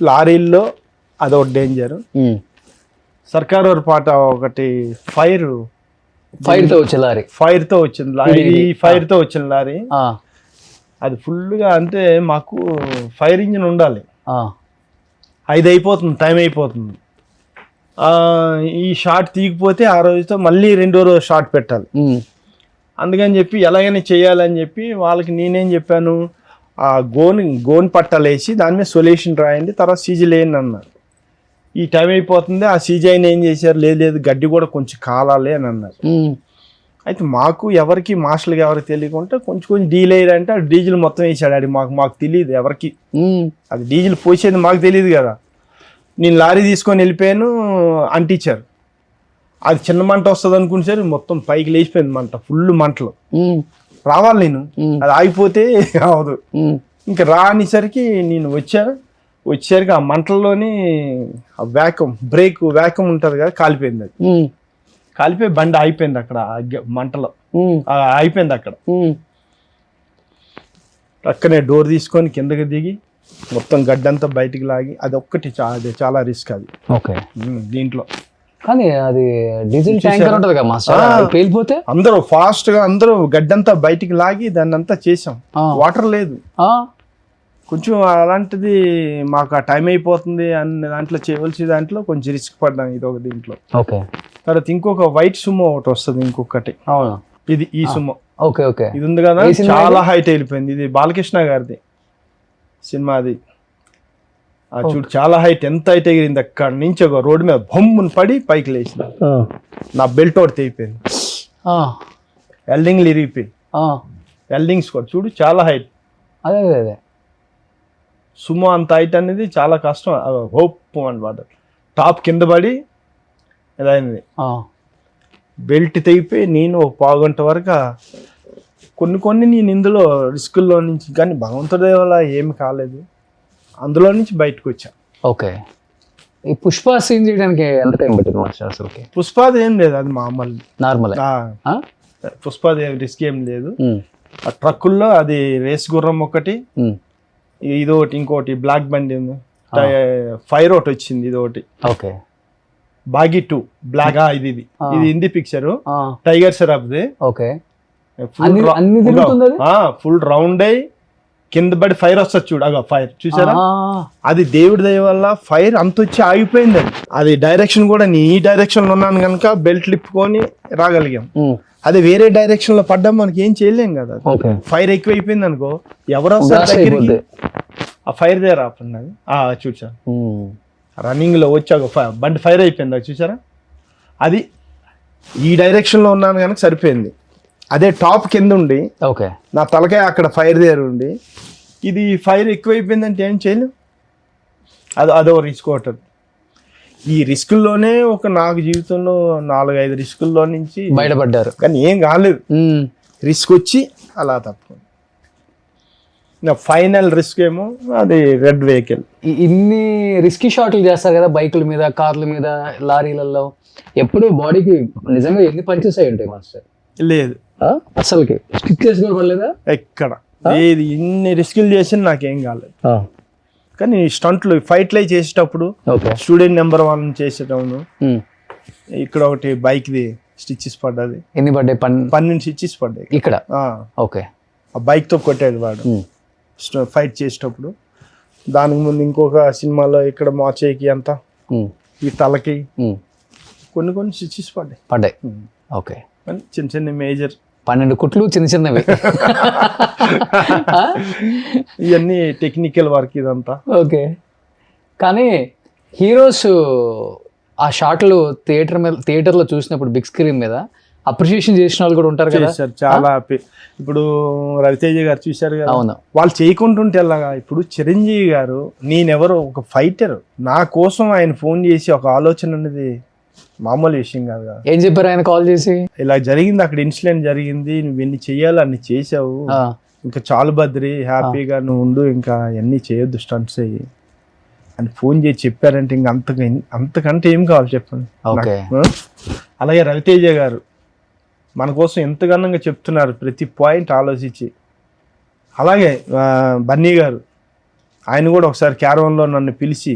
E: లారీల్లో అదొకటి డేంజర్. సర్కార్ పాట ఒకటి ఫైర్ తో వచ్చింది లారీ, ఫైర్ తో వచ్చిన లారీ. అది ఫుల్గా అంటే మాకు ఫైర్ ఇంజిన్ ఉండాలి. 5 అయిపోతుంది, టైం అయిపోతుంది. ఈ షాట్ తీగిపోతే ఆ రోజుతో మళ్ళీ 2వ రోజు షాట్ పెట్టాలి. అందుకని చెప్పి ఎలాగైనా చేయాలని చెప్పి వాళ్ళకి నేనేం చెప్పాను, ఆ గోన్ పట్టాలేసి దాని మీద సొల్యూషన్ రాయండి, తర్వాత సీజీ లేని అన్నారు. ఈ టైం అయిపోతుంది, ఆ సీజీ అయిన ఏం చేశారు, లేదు గడ్డి కూడా కొంచెం కాలాలి అని అన్నారు. అయితే మాకు ఎవరికి మాస్టర్కి ఎవరికి తెలియకుండా కొంచెం డీల్ అయ్యారంటే ఆ డీజిల్ మొత్తం వేసాడు. అది మాకు తెలియదు ఎవరికి, అది డీజిల్ పోసేది మాకు తెలియదు కదా. నేను లారీ తీసుకొని వెళ్ళిపోయాను, అంటించారు. అది చిన్న మంట వస్తుంది అనుకునేసరి మొత్తం పైకి లేచిపోయింది మంట, ఫుల్ మంటలు. రావాలి నేను, అది ఆగిపోతే అవదు. ఇంకా రానిసరికి నేను వచ్చేసరికి ఆ మంటల్లోని ఆ బ్రేక్ వ్యాక్యూమ్ ఉంటుంది కదా, కాలిపోయింది. అది కాలిపోయి బండి ఆగిపోయింది అక్కడ మంటలో, ఆగిపోయింది అక్కడ. పక్కనే డోర్ తీసుకొని కిందకి దిగి మొత్తం గడ్డంతా బయటికి లాగి, అది ఒక్కటి చాలా రిస్క్ అది.
B: ఓకే.
E: దీంట్లో
B: కానీ అది డీజిల్ ట్యాంకర్ ఉంటుంది కదా మాస్టర్, పేలిపోతే
E: అందరూ ఫాస్ట్ గా అందరూ గడ్డంతా బయటికి లాగి దాన్ని అంతా చేసాం. వాటర్ లేదు కొంచెం, అలాంటిది మాకు ఆ టైం అయిపోతుంది అన్న దాంట్లో చేయవలసి దాంట్లో కొంచెం రిస్క్ పడ్డాం. ఇది ఒక దీంట్లో.
B: ఓకే.
E: తర్వాత ఇంకొక వైట్ సుమో ఒకటి వస్తుంది, ఇంకొకటి.
B: అవును,
E: ఇది ఈ సుమో.
B: Okay okay.
E: ఇది ఉంది కదా, చాలా హైట్ వెళ్ళిపోయింది. ఇది బాలకృష్ణ గారిది సినిమా. అది చూడు చాలా హైట్, ఎంత హైట్ ఎగిరింది. అక్కడ నుంచి ఒక రోడ్డు మీద బొమ్మను పడి పైకి లేచిన, నా బెల్ట్ ఒకటి తెగిపోయింది, వెల్డింగ్లు ఇరిగిపోయి, వెల్డింగ్స్ కూడా చూడు చాలా హైట్.
B: అదే అదే
E: సుమో అంత హైట్ అనేది చాలా కష్టం. హోప్ అనమాట. టాప్ కింద పడి ఇదైంది, బెల్ట్ తెగిపోయి నేను ఒక పావుగంట వరకు కొన్ని నేను ఇందులో రిస్కుల్లో నుంచి, కానీ భగవంతుడి వల్ల ఏమి కాలేదు, అందులో నుంచి బయటకు వచ్చా.
B: ఓకే. ఈ పుష్ప సీన్ చేయడానికి ఎంత టైం పట్టింది మాస్టర్ అసలుకి?
E: పుష్పాది ఏం లేదు, అది మామూలు
B: నార్మల్.
E: పుష్పాది రిస్క్ ఏం లేదు. ఆ ట్రక్కుల్లో అది రేస్ గుర్రం ఒకటి, ఇది ఒకటి, ఇంకోటి బ్లాక్ బండి ఉంది, ఫైర్ ఒకటి వచ్చింది, ఇది ఒకటి.
B: ఓకే.
E: బాగి 2 బ్లాక్. ఇది హిందీ పిక్చర్, టైగర్ షరాఫ్ది.
B: ఓకే.
E: ఫుల్ రౌండ్ అయ్యి కింద పడి ఫైర్ వస్తుంది చూడు, అగో ఫైర్ చూసారా, అది దేవుడి దయ వల్ల ఫైర్ అంత వచ్చి ఆగిపోయింది. అది డైరెక్షన్ కూడా నీ ఈ డైరెక్షన్ లో ఉన్నాను కనుక బెల్ట్ లిప్పుకొని రాగలిగాం. అది వేరే డైరెక్షన్ లో పడ్డా మనకి ఏం చేయలేం కదా. ఫైర్ ఎక్కువ అయిపోయింది అనుకో, ఎవరు వస్తారు దగ్గరికి, ఆ ఫైర్ దగ్గర ఆపండి. చూసా రన్నింగ్ లో వచ్చాక బండి ఫైర్ అయిపోయింది, అది చూసారా. అది ఈ డైరెక్షన్ లో ఉన్నాను కనుక సరిపోయింది. అదే టాప్ కింద ఉండి నా తలకాయ అక్కడ ఫైర్ దగ్గర ఉండి, ఇది ఫైర్ ఎక్కువైపోయిందంటే ఏం చేయలేం. అదో రిస్క్ ఒకటి. ఈ రిస్కుల్లోనే నాకు జీవితంలో 4-5 రిస్కుల్లో నుంచి
B: బయటపడ్డారు,
E: కానీ ఏం కాలేదు. రిస్క్ వచ్చి అలా తప్పు. ఫైనల్ రిస్క్ ఏమో అది రెడ్ వెహికల్.
B: ఇన్ని రిస్కీ షాట్లు చేస్తారు కదా బైకుల మీద, కార్ల మీద, లారీలలో, ఎప్పుడు బాడీకి నిజంగా ఎన్ని పంచెస్ అయి ఉంటాయి మాస్టర్?
E: లేదు
B: అసలుకి స్టిచ్చెస్ కూడా పడలేదా
E: ఎక్కడ? ఏది ఇన్ని రిస్కులు చేసి నాకేం కాలేదు. కానీ స్టంట్లు ఫైట్లు చేసేటప్పుడు స్టూడెంట్ నెంబర్ 1 చేసేటప్పుడు ఇక్కడ ఒకటి బైక్ ది స్టిచ్చెస్ పడ్డది.
B: ఎన్ని పడ్డాయి?
E: 12 స్టిచ్చెస్ పడ్డాయి
B: ఇక్కడ. ఓకే.
E: ఆ బైక్ తో కొట్టాడు వాడు ఫైట్ చేసేటప్పుడు. దానికి ముందు ఇంకొక సినిమాలో ఇక్కడ మోచేయికి అంతా, ఈ తలకి కొన్ని స్టిచ్చెస్
B: పడ్డాయి. ఓకే.
E: చిన్న చిన్న మేజర్
B: 12 కుట్లు చిన్న చిన్నవి.
E: ఇవన్నీ టెక్నికల్ వర్క్ ఇదంతా.
B: కానీ హీరోస్ ఆ షాట్లు థియేటర్లో చూసినప్పుడు బిగ్ స్క్రీన్ మీద అప్రిషియేషన్ చేసిన వాళ్ళు కూడా ఉంటారు కదా.
E: చాలా ఇప్పుడు రవితేజ గారు చూశారు కదా,
B: అవును,
E: వాళ్ళు చేయకుంటుంటే ఎలాగా. ఇప్పుడు చిరంజీవి గారు, నేనెవరో ఒక ఫైటర్, నా కోసం ఆయన ఫోన్ చేసి ఒక ఆలోచన అనేది మామూలు విషయం కాదు కదా.
B: ఏం చెప్పారు ఆయన కాల్ చేసి?
E: ఇలా జరిగింది, అక్కడ ఇన్సిడెంట్ జరిగింది, నువ్వు ఎన్ని చెయ్యాలి అన్ని చేసావు, ఇంకా చాలు బద్రి, హ్యాపీగా నువ్వు ఉండు, ఇంకా అన్ని చేయొద్దు, స్టంట్స్ అయ్యి అని ఫోన్ చేసి చెప్పారంటే ఇంకా అంతకంటే ఏం కావాలి చెప్పండి. అలాగే రవితేజ గారు మన కోసం ఎంత ఘనంగా చెప్తున్నారు, ప్రతి పాయింట్ ఆలోచించి. అలాగే బన్నీ గారు, ఆయన కూడా ఒకసారి క్యారవన్లో నన్ను పిలిచి,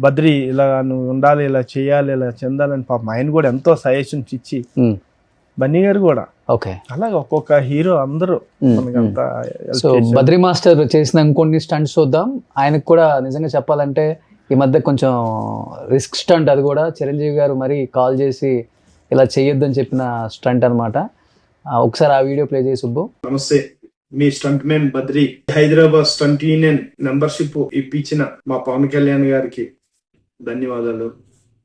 E: బద్రి ఇలా నువ్వు ఉండాలి, ఇలా చేయాలి, ఇలా చెందాలని పాపం ఆయన కూడా ఎంతో సజెషన్స్ ఇచ్చి, బన్నీ గారు కూడా. అలాగే ఒక్కొక్క హీరో అందరూ మనకంతా.
B: సో బద్రి మాస్టర్ చేసిన ఇంకొన్ని స్టంట్స్ చూద్దాం. ఆయనకు కూడా నిజంగా చెప్పాలంటే ఈ మధ్య కొంచెం రిస్క్ స్టంట్, అది కూడా చిరంజీవి గారు మరీ కాల్ చేసి ఇలా చేయొద్దని చెప్పిన స్టంట్ అనమాట. ఒకసారి ఆ వీడియో ప్లే చేసి సుబ్బు.
G: నమస్తే,
E: మీ stuntman Badri, Hyderabad stunt union membership ఇప్పించిన మా పవన్ కళ్యాణ్ గారికి ధన్యవాదాలు.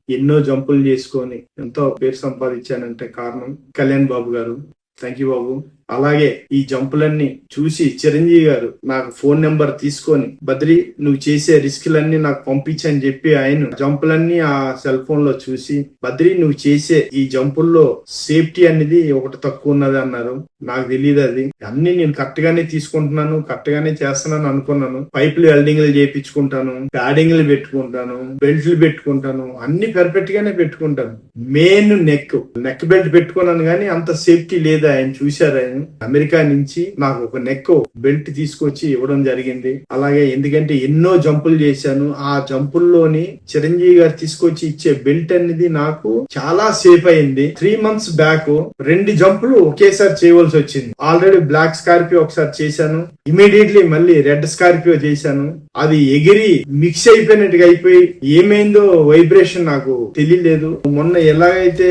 E: ఎన్నో జంపులు చేసుకొని ఎంతో పేరు సంపాదించానంటే కారణం కళ్యాణ్ బాబు గారు. థ్యాంక్ యూ బాబు. అలాగే ఈ జంపులన్నీ చూసి చిరంజీవి గారు నాకు ఫోన్ నెంబర్ తీసుకొని, బద్రి నువ్వు చేసే రిస్క్లన్నీ నాకు పంపించని చెప్పి ఆయన జంపులన్నీ ఆ సెల్ ఫోన్ లో చూసి, బద్రి నువ్వు చేసే ఈ జంపుల్లో సేఫ్టీ అనేది ఒకటి తక్కువ ఉన్నది అన్నారు. నాకు తెలియదు అది. అన్ని నేను కరెక్ట్ గానే తీసుకుంటున్నాను, కరెక్ట్ గానే చేస్తున్నాను అనుకున్నాను. పైపులు వెల్డింగ్లు చేయించుకుంటాను, ప్యాడింగ్లు పెట్టుకుంటాను, బెల్ట్లు పెట్టుకుంటాను, అన్ని పర్ఫెక్ట్ గానే పెట్టుకుంటాను. మెయిన్ నెక్ బెల్ట్ పెట్టుకున్నాను కానీ అంత సేఫ్టీ లేదు. ఆయన చూశారు, ఆయన అమెరికా నుంచి నాకు ఒక నెక్ బెల్ట్ తీసుకొచ్చి ఇవ్వడం జరిగింది. అలాగే ఎందుకంటే ఎన్నో జంపులు చేశాను, ఆ జంపుల్లోని చిరంజీవి గారు తీసుకొచ్చి ఇచ్చే బెల్ట్ అనేది నాకు చాలా సేఫ్ అయింది. 3 months బ్యాక్ 2 జంపులు ఒకేసారి చేయవలసి వచ్చింది. ఆల్రెడీ బ్లాక్ స్కార్పియో ఒకసారి చేశాను, ఇమీడియట్లీ మళ్ళీ రెడ్ స్కార్పియో చేశాను. అది ఎగిరి మిక్స్ అయిపోయినట్టుగా అయిపోయి ఏమైందో వైబ్రేషన్ నాకు తెలియలేదు. మొన్న ఎలాగైతే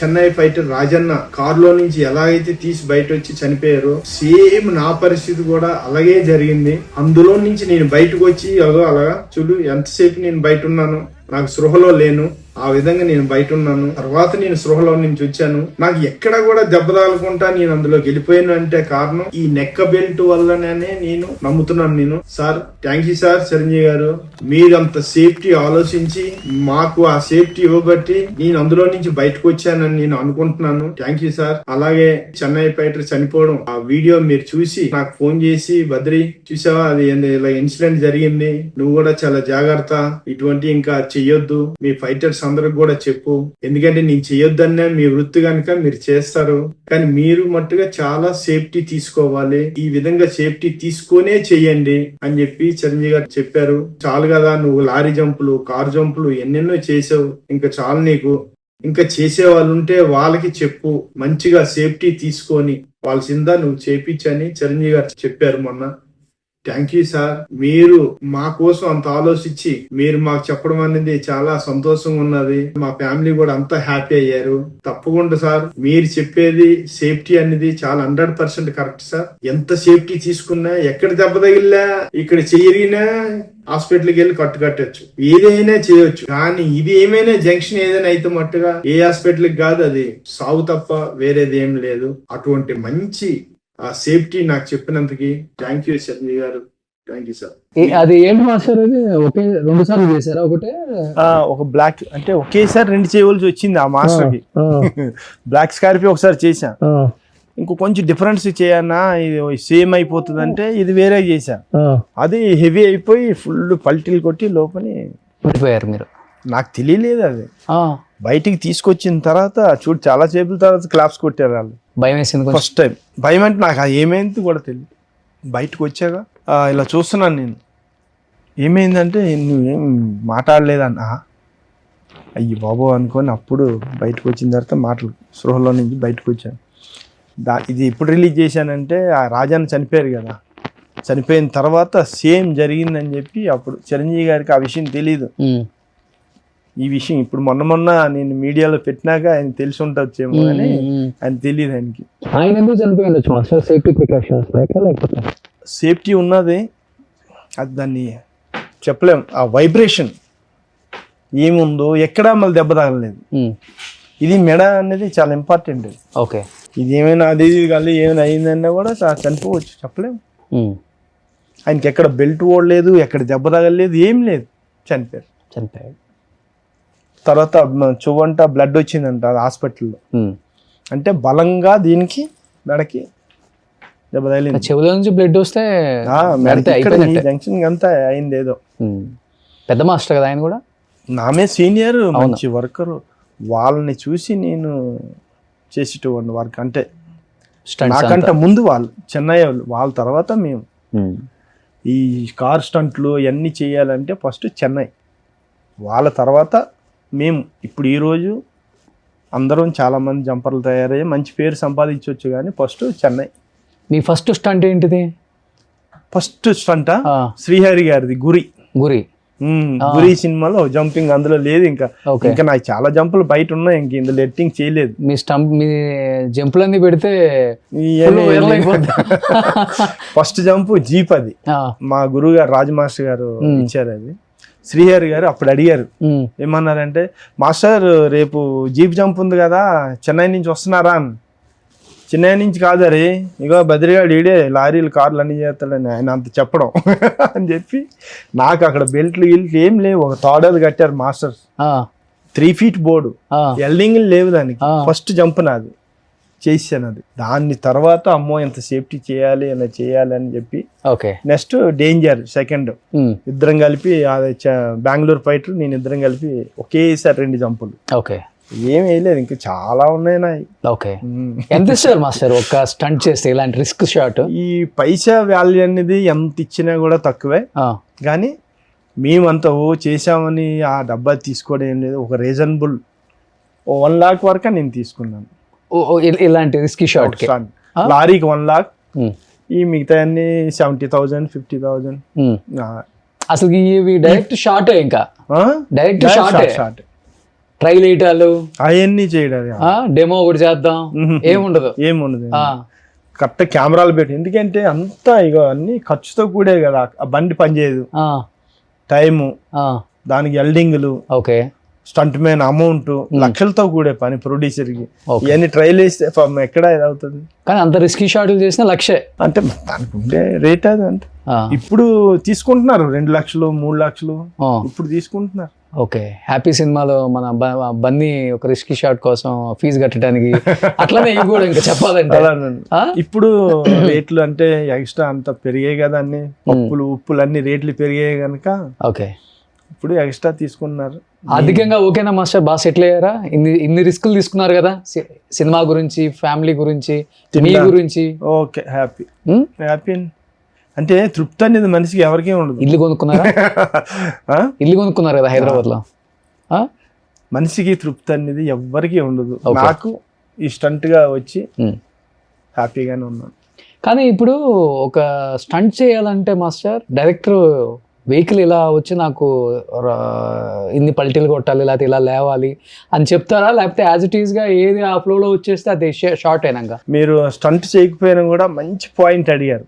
E: చెన్నై ఫైటర్ రాజన్న కారులో నుంచి ఎలాగైతే తీసి బయట వచ్చి చనిపోయారో, సేమ్ నా పరిస్థితి కూడా అలాగే జరిగింది. అందులో నుంచి నేను బయటకు వచ్చి అలాగా చూడు ఎంతసేపు నేను బయట ఉన్నాను, నాకు స్పృహలో లేను, ఆ విధంగా నేను బయట ఉన్నాను. తర్వాత నేను స్పృహలో నుంచి వచ్చాను. నాకు ఎక్కడ కూడా దెబ్బ తగలకుండా నేను అందులోకి వెళ్ళిపోయాను అంటే కారణం ఈ నెక్ బెల్ట్ వల్లనే నేను నమ్ముతున్నాను. నేను sir thank you sir Chiranjeevi గారు, మీరు అంత సేఫ్టీ ఆలోచించి మాకు ఆ సేఫ్టీ ఇవ్వబట్టి నేను అందులో నుంచి బయటకు వచ్చానని నేను అనుకుంటున్నాను. Thank you sir. అలాగే చెన్నై ఫైటర్ చనిపోవడం ఆ వీడియో మీరు చూసి నాకు ఫోన్ చేసి, బద్రి చూసావా అది ఇలా ఇన్సిడెంట్ జరిగింది, నువ్వు కూడా చాలా జాగ్రత్త, ఇటువంటి ఇంకా చెయ్యొద్దు, మీ ఫైటర్స్ అందరికి కూడా చెప్పు, ఎందుకంటే నేను చెయ్యొద్దనే మీ వృత్తి కనుక మీరు చేస్తారు, కానీ మీరు మట్టుగా చాలా సేఫ్టీ తీసుకోవాలి, ఈ విధంగా సేఫ్టీ తీసుకొనే చెయ్యండి అని చెప్పి చిరంజీవి గారు చెప్పారు. చాలు కదా, నువ్వు లారీ జంపులు, కారు జంపులు ఎన్నెన్నో చేసావు, ఇంకా చాలు నీకు, ఇంకా చేసే వాళ్ళు ఉంటే వాళ్ళకి చెప్పు, మంచిగా సేఫ్టీ తీసుకొని వాళ్ళసిందా నువ్వు చేపించని చిరంజీవి గారు చెప్పారు మొన్న. Thank you sir. మీరు మా కోసం అంత ఆలోచించి మీరు మాకు చెప్పడం అనేది చాలా సంతోషంగా ఉన్నది. మా ఫ్యామిలీ కూడా అంతా హ్యాపీ అయ్యారు. తప్పకుండా సార్, మీరు చెప్పేది సేఫ్టీ అనేది చాలా 100% కరెక్ట్ సార్. ఎంత సేఫ్టీ తీసుకున్నా, ఎక్కడ దెబ్బ తగిలినా, ఇక్కడ చెయ్యరిగినా హాస్పిటల్కి వెళ్ళి కట్టచ్చు, ఏదైనా చేయొచ్చు. కానీ ఇది ఏమైనా జంక్షన్ ఏదైనా అయితే మట్టుగా ఏ హాస్పిటల్కి కాదు, అది సాగు తప్ప వేరేది ఏం లేదు. అటువంటి మంచి ఆ సేఫ్టీ నాకు చెప్పినందుకు థ్యాంక్ యూ చిరంజీవి గారు. Thank you sir.
B: అది ఏంటి మాస్టర్, అది ఒకే 2 సార్లు చేశారా? ఒకటే
E: ఒక బ్లాక్ అంటే ఒకేసారి 2 చేయవలసి వచ్చింది ఆ మాస్టర్ కి. బ్లాక్ స్కార్పియో ఒకసారి చేశా, ఇంకో కొంచెం డిఫరెన్స్ చేయన్నా ఇది సేమ్ అయిపోతుంది అంటే ఇది వేరే చేశా, అది హెవీ అయిపోయి ఫుల్ పల్టీలు కొట్టి లోపలి
B: పడిపోయారు మీరు.
E: నాకు తెలియలేదు అది. బయటికి తీసుకొచ్చిన తర్వాత చూడు చాలా సేపుల తర్వాత క్లాప్స్ కొట్టారు వాళ్ళు.
B: భయం వేసింది
E: ఫస్ట్ టైం. భయం అంటే నాకు అది ఏమైంది కూడా తెలియదు. బయటకు వచ్చాక ఇలా చూస్తున్నాను నేను, ఏమైందంటే నువ్వేం మాట్లాడలేదన్న, అయ్యి బాబో అనుకొని అప్పుడు బయటకు వచ్చిన తర్వాత మాటలు స్పృహలో నుంచి బయటకు వచ్చాను. ఇది ఎప్పుడు రిలీజ్ చేశానంటే ఆ రాజాని చనిపోయారు కదా, చనిపోయిన తర్వాత సేమ్ జరిగిందని చెప్పి అప్పుడు చిరంజీవి గారికి ఆ విషయం తెలీదు. ఈ విషయం ఇప్పుడు మొన్న నేను మీడియాలో పెట్టినాక ఆయన తెలిసి ఉండొచ్చేమో అని ఆయన తెలియదు ఆయనకి.
B: ఆయన ఎందుకు చనిపోయిండొచ్చు మాస్టర్? సేఫ్టీ ప్రికాషన్స్ లేకపోతే
E: సేఫ్టీ ఉన్నది, అది దాన్ని చెప్పలేము. ఆ వైబ్రేషన్ ఏముందో ఎక్కడా మళ్ళీ దెబ్బ తగలలేదు. ఇది మెడ అనేది చాలా ఇంపార్టెంట్.
B: ఓకే,
E: ఇది ఏమైనా అది కానీ ఏమైనా అయిందన్నా కూడా చనిపోవచ్చు, చెప్పలేము. ఆయనకి ఎక్కడ బెల్ట్ ఓడలేదు, ఎక్కడ దెబ్బ తగలలేదు, ఏం లేదు, చనిపోయాడు. తర్వాత చెవంట బ్లడ్ వచ్చిందంట హాస్పిటల్లో, అంటే బలంగా దీనికి మెడకి దెబ్బ తగిలింది.
B: చెవుల నుంచి బ్లడ్ వస్తే
E: జంక్షన్ అంతా అయింది ఏదో.
B: పెద్ద మాస్టర్ కదా ఆయన కూడా,
E: నామే సీనియర్, మంచి వర్కరు. వాళ్ళని చూసి నేను చేసేటవాడిని వర్క్. అంటే నాకంటే ముందు వాళ్ళు చెన్నై వాళ్ళ తర్వాత మేము ఈ కార్ స్టంట్లు ఇవన్నీ చేయాలంటే ఫస్ట్ చెన్నై, వాళ్ళ తర్వాత మేము. ఇప్పుడు ఈరోజు అందరం చాలామంది జంపర్లు తయారయ్యి మంచి పేరు సంపాదించవచ్చు, కానీ ఫస్ట్ చెన్నై.
B: మీ ఫస్ట్ స్టంట్ ఏంటిది?
E: ఫస్ట్ స్టంటా శ్రీహరి గారిది గురి. గురి సినిమాలో జంపింగ్ అందులో లేదు. ఇంకా
B: Okay.
E: ఇంకా నాకు చాలా జంపులు బయట ఉన్నాయి, ఇంక ఇందులో ఎడిటింగ్ చేయలేదు.
B: మీ జంపులన్నీ పెడితే
E: ఇవన్నీ
B: full viral అయిపోద్ది.
E: ఫస్ట్ జంప్ జీప్, అది
B: ఆ,
E: మా గురువు గారు రాజ్ మాస్టర్ గారు ఇచ్చారు. అది శ్రీహరి గారు అప్పుడు అడిగారు,
B: ఉమ్,
E: ఏమన్నారంటే మాస్టర్ రేపు జీప్ జంప్ ఉంది కదా, చెన్నై నుంచి వస్తున్నారా అని. చెన్నై నుంచి కాదరే, ఇగో బద్రిగాడు ఈడే లారీలు కార్లు అన్ని చేస్తాడని ఆయన అంత చెప్పడం అని చెప్పి నాకు అక్కడ బెల్ట్లు గిల్ట్లు ఏం లేవు, ఒక తాడలు కట్టారు మాస్టర్,
B: ఆ,
E: 3 feet బోర్డు,
B: ఆ,
E: ఎల్డింగ్ లేవు దానికి.
B: ఆ.
E: ఫస్ట్ జంప్ నాది, చేసాను అది. దాని తర్వాత అమ్మో ఎంత సేఫ్టీ చేయాలి అలా చేయాలి అని చెప్పి
B: ఓకే,
E: నెక్స్ట్ డేంజర్ సెకండ్,
B: ఉమ్,
E: ఇద్దరం కలిపి బెంగళూరు ఫైటర్ నేను ఇద్దరం కలిపి ఒకేసారి 2 జంపులు.
B: ఓకే,
E: ఏం వేయలేదు, ఇంకా చాలా ఉన్నాయి నాయి.
B: ఓకే. ఎంత ఇస్తారు మాస్టర్ ఒక స్టంట్ చేస్తే ఇలాంటి రిస్క్ షాట్?
E: ఈ పైసా వాల్యూ అనేది ఎంత ఇచ్చినా కూడా తక్కువే, కానీ మేమంతా చేసామని ఆ డబ్బా తీసుకోవడం ఏం లేదు. ఒక రీజనబుల్ 1 lakh వరకు నేను తీసుకున్నాను
B: ఇలాంటి రిస్క్ షాట్ కి.
E: లారీకి 1 lakh, ఈ మిగతా అన్ని 70,000 50,000.
B: అసలు ఇవి డైరెక్ట్ షాటే, ఇంకా డైరెక్ట్ షాటే,
E: షార్ట్
B: ట్రైల్ వేయటాలు
E: అవన్నీ చేయడం
B: డెమో ఒకటి చేద్దాం ఏముండదు.
E: ఏముండదు, కరెక్ట్ కెమెరాలు పెట్టి. ఎందుకంటే అంతా ఇక అన్ని ఖర్చుతో కూడే కదా, ఆ బండి పనిచేయదు, టైము, దానికి ఎల్డింగ్లు,
B: ఓకే,
E: స్టంట్ మ్యాన్ అమౌంట్, లక్షలతో కూడే పని ప్రొడ్యూసర్కి. ఇవన్నీ ట్రైల్ వేస్తే ఎక్కడ ఇది అవుతుంది.
B: కానీ అంత రిస్కీ షాట్లు చేసిన లక్షే
E: అంటే దానికి ఉండే రేట్ అది అంతే. ఇప్పుడు తీసుకుంటున్నారు 2 లక్షలు 3 లక్షలు ఇప్పుడు తీసుకుంటున్నారు.
B: ఓకే, హ్యాపీ సినిమాలో మన బన్నీ ఒక రిస్కీ షాట్ కోసం ఫీజు కట్టడానికి అట్లనే ఇవి కూడా ఇంకా చెప్పాలంటే
E: ఇప్పుడు రేట్లు అంటే ఎక్స్ట్రా అంత పెరిగాయి కదా, అన్ని పప్పులు ఉప్పులు అన్ని రేట్లు పెరిగాయి కనుక
B: ఓకే
E: ఇప్పుడు ఎక్స్ట్రా తీసుకున్నారు.
B: అధికంగా ఓకేనా మాస్టర్, బాగా సెటిల్ అయ్యారా? ఇన్ని రిస్కులు తీసుకున్నారు కదా, సినిమా గురించి, ఫ్యామిలీ గురించి, మీ గురించి.
E: Okay, happy happy. అంటే తృప్తి అనేది మనిషికి ఎవరికీ ఉండదు.
B: ఇల్లు కొనుక్కున్నారా? ఇల్లు కొనుక్కున్నారు కదా హైదరాబాద్ లో.
E: మనిషికి తృప్తి అనేది ఎవరికీ ఉండదు. నాకు ఈ స్టంట్ గా వచ్చి హ్యాపీగానే ఉన్నాను.
B: కానీ ఇప్పుడు ఒక స్టంట్ చేయాలంటే మాస్టర్, డైరెక్టర్ వెహికల్ ఇలా వచ్చి నాకు ఇన్ని పల్టీలు కొట్టాలి లేకపోతే ఇలా లేవాలి అని చెప్తారా, లేకపోతే యాజ్ ఇట్ ఈస్ గా ఏది ఆ ఫ్లోలో వచ్చేస్తే అది షార్ట్ అయినాక?
E: మీరు స్టంట్ చేయకపోయినా కూడా మంచి పాయింట్ అడిగారు.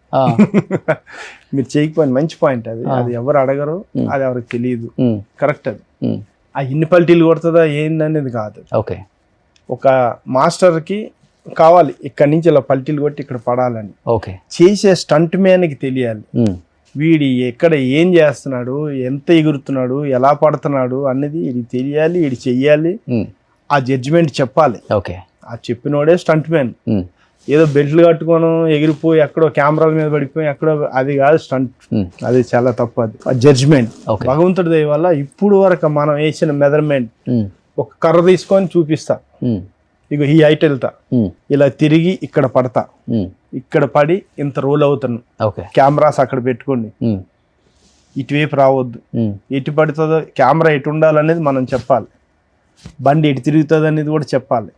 E: మీరు చేయకపోయిన మంచి పాయింట్ అది. అది ఎవరు అడగరు, అది ఎవరికి తెలియదు. కరెక్ట్. అది ఆ ఇన్ని పల్టీలు కొడుతుందా ఏందనేది కాదు.
B: ఓకే,
E: ఒక మాస్టర్కి కావాలి ఇక్కడి నుంచి ఇలా పల్టీలు కొట్టి ఇక్కడ పడాలని.
B: ఓకే,
E: చేసే స్టంట్ మ్యాన్కి తెలియాలి వీడి ఎక్కడ ఏం చేస్తున్నాడు, ఎంత ఎగురుతున్నాడు, ఎలా పడుతున్నాడు అనేది వీడికి తెలియాలి, వీడి చెయ్యాలి, ఆ జడ్జిమెంట్ చెప్పాలి.
B: ఓకే,
E: ఆ చెప్పినోడే స్టంట్ మ్యాన్. ఏదో బెల్ట్లు కట్టుకోను ఎగిరిపోయి ఎక్కడో కెమెరాల మీద పడిపోయి ఎక్కడో, అది కాదు స్టంట్. అది చాలా తప్పు. అది ఆ జడ్జిమెంట్ భగవంతుడి దయ వల్ల ఇప్పుడు వరకు మనం వేసిన మెజర్మెంట్ ఒక కర్ర తీసుకొని చూపిస్తా, ఇగో ఈ హైట్ వెళ్తా, ఇలా తిరిగి ఇక్కడ పడతా, ఇక్కడ పడి ఇంత రోల్ అవుతాను, కెమెరాస్ అక్కడ పెట్టుకోండి, ఇటువైపు రావద్దు, ఎటు పడుతుందో కెమెరా ఎటు ఉండాలనేది మనం చెప్పాలి, బండి ఎటు తిరుగుతుంది అనేది కూడా చెప్పాలి.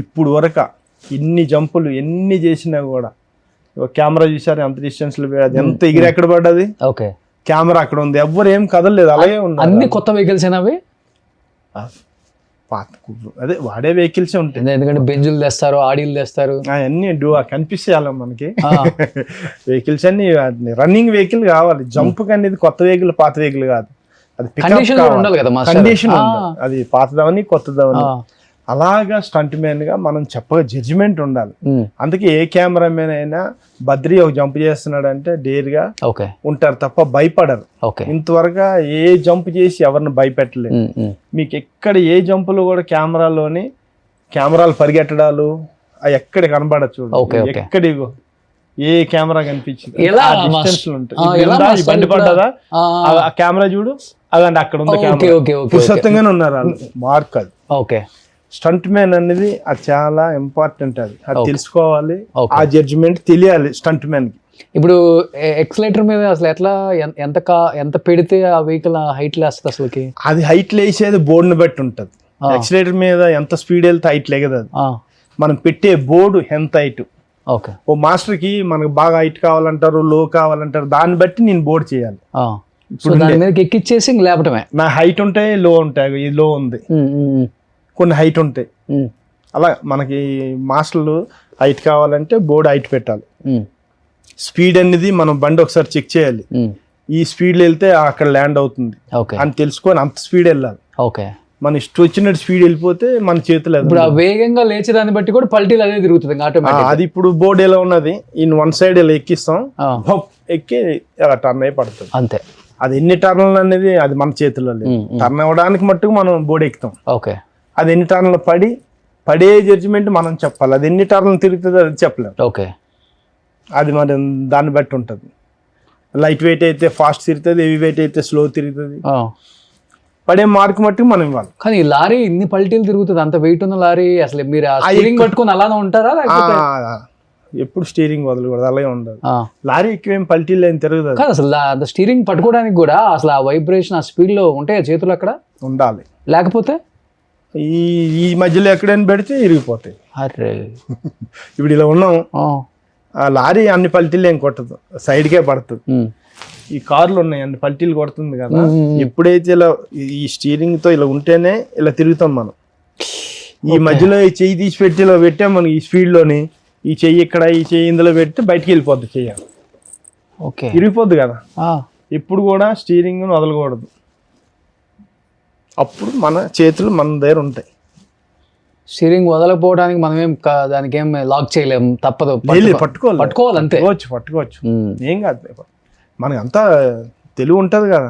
E: ఇప్పుడు వరకు ఎన్ని జంపులు ఎన్ని చేసినా కూడా కెమెరా చూసారు ఎంత డిస్టెన్స్ లో, అది ఎంత ఎగిరి ఎక్కడ పడ్డది, కెమెరా అక్కడ ఉంది, ఎవ్వరు ఏం కదలలేదు, అలాగే ఉంది.
B: అన్ని కొత్త వెహికల్స్ అవి
E: పాత అదే వాడే వెహికల్స్ ఉంటాయి.
B: ఎందుకంటే బెంజులు తెస్తారు, ఆడీలు తెస్తారు,
E: అవన్నీ కనిపిస్తాయి మనకి. వెహికల్స్ అన్ని రన్నింగ్ వెహికల్ కావాలి. జంప్ అనేది కొత్త వెహికల్ పాత వెహికల్ కాదు, అది
B: కండిషన్ ఉండాలి కదా,
E: కండిషన్ అది పాతదవని కొత్తదవని. అలాగా స్టంట్ మ్యాన్ గా మనం చెప్పగా జడ్జిమెంట్ ఉండాలి. అందుకే ఏ కెమెరామెన్ అయినా బద్రి ఒక జంప్ చేస్తున్నాడు అంటే డేర్ గా ఉంటారు తప్ప భయపడరు. ఇంతవరకు ఏ జంప్ చేసి ఎవరిని భయపెట్టలేదు. మీకు ఎక్కడ ఏ జంపులు కూడా కెమెరాలు పరిగెట్టడాలు అవి ఎక్కడ కనబడచ్చు, ఎక్కడి ఏ కెమెరా కనిపించింది బండి పడ్డదా ఆ కెమెరా చూడు, అదండి అక్కడ ఉంది కెమెరా, పుస్తకంగానే ఉన్నారు వాళ్ళు. మార్క్ అది.
B: ఓకే,
E: స్టంట్ మ్యాన్ అనేది అది చాలా ఇంపార్టెంట్. అది తెలుసుకోవాలి, ఆ జడ్జిమెంట్ తెలియాలి స్టంట్ మ్యాన్ కి.
B: ఇప్పుడు ఎక్సలేటర్ మీద అసలు ఎట్లా ఎంత పెడితే ఆ వెహికల్ హైట్ లేస్తుంది అసలుకి?
E: అది హైట్ లేసేది బోర్డుని బట్టి ఉంటది. ఎక్సలేటర్ మీద ఎంత స్పీడ్ వెళ్తే హైట్ లేగదు. అది మనం పెట్టే బోర్డు ఎంత హైట్. ఓ మాస్టర్ కి మనకు బాగా హైట్ కావాలంటారు, లో కావాలంటారు, దాన్ని బట్టి నేను బోర్డు చేయాలి.
B: సో దాని మీదకి ఎక్కిచ్చేసి ఇంక లేపటమే.
E: నా హైట్ ఉంటాయి, లో ఉంటాయి. ఈ లో ఉంది, కొన్ని హైట్ ఉంటాయి. అలా మనకి మాస్టర్లు హైట్ కావాలంటే బోర్డు హైట్ పెట్టాలి. స్పీడ్ అనేది మనం బండి ఒకసారి చెక్ చేయాలి. ఈ స్పీడ్లో వెళ్తే అక్కడ ల్యాండ్ అవుతుంది అని తెలుసుకొని అంత స్పీడ్ వెళ్ళాలి.
B: ఓకే,
E: మన ఇష్టం వచ్చినట్టు స్పీడ్ వెళ్ళిపోతే మన చేతులు
B: ఇప్పుడు ఆ వేగంగా లేచేదాన్ని బట్టి కూడా పల్టీలు అదే తిరుగుతుంది ఆటోమేటిక్.
E: అది ఇప్పుడు బోర్డు ఎలా ఉన్నది, ఇన్ వన్ సైడ్ ఇలా ఎక్కిస్తాం, ఎక్కి అలా టర్న్ అయి పడుతుంది
B: అంతే.
E: అది ఎన్ని టర్న్లు అనేది అది మన చేతుల్లో లేదు. టర్న్ అవ్వడానికి మట్టుకు మనం బోర్డు ఎక్కుతాం.
B: ఓకే,
E: అది ఎన్ని టర్న్లు పడే జడ్జిమెంట్ మనం చెప్పాలి. అది ఎన్ని టర్న్లు తిరుగుతుంది అది చెప్పలేము.
B: ఓకే,
E: అది మరి దాన్ని బట్టి ఉంటుంది. లైట్ వెయిట్ అయితే ఫాస్ట్ తిరుగుతుంది, హెవీ వెయిట్ అయితే స్లో తిరుగుతుంది. పడే మార్క్ మట్టుకు మనం ఇవ్వాలి.
B: కానీ ఈ లారీ ఇన్ని పల్టీలు తిరుగుతుంది, అంత వెయిట్ ఉన్న లారీ, అసలు మీరు స్టీరింగ్ పట్టుకొని అలానే ఉంటారా?
E: ఎప్పుడు స్టీరింగ్ వదలకూడదు, అలాగే ఉండదు. లారీ ఎక్కువేం పల్టీలు ఏం తిరుగుతుంది
B: కాదు. అసలు స్టీరింగ్ పట్టుకోవడానికి కూడా అసలు ఆ వైబ్రేషన్, ఆ స్పీడ్ లో ఉంటాయి చేతులు అక్కడ
E: ఉండాలి.
B: లేకపోతే
E: ఈ మధ్యలో ఎక్కడైనా పెడితే ఇరిగిపోతాయి.
B: అరే
E: ఇప్పుడు ఇలా ఉన్నాం, ఆ లారీ అన్ని పల్టీలు ఏం కొట్టదు, సైడ్కే పడుతుంది. ఈ కార్లు ఉన్నాయి అన్ని పల్టీలు కొడుతుంది కదా. ఎప్పుడైతే ఇలా ఈ స్టీరింగ్ తో ఇలా ఉంటేనే ఇలా తిరుగుతాం మనం. ఈ మధ్యలో ఈ చెయ్యి తీసి పెట్టి ఇలా పెట్టాం మనం, ఈ స్పీడ్ లోని ఈ చెయ్యి ఇక్కడ, ఈ చెయ్యి ఇందులో పెడితే బయటికి వెళ్ళిపోద్ది చెయ్యి,
B: ఓకే,
E: ఇరిగిపోద్ది కదా. ఎప్పుడు కూడా స్టీరింగ్ వదలకూడదు. అప్పుడు మన చేతులు మన దగ్గర ఉంటాయి.
B: స్టీరింగ్ వదలకపోవడానికి మనం ఏం దానికి ఏం లాక్ చేయలేము, తప్పదు, పట్టుకోవాలి అంతే.
E: పట్టుకోవచ్చు, ఏం కాదు. మనకి అంతా తెలివి ఉంటది కదా.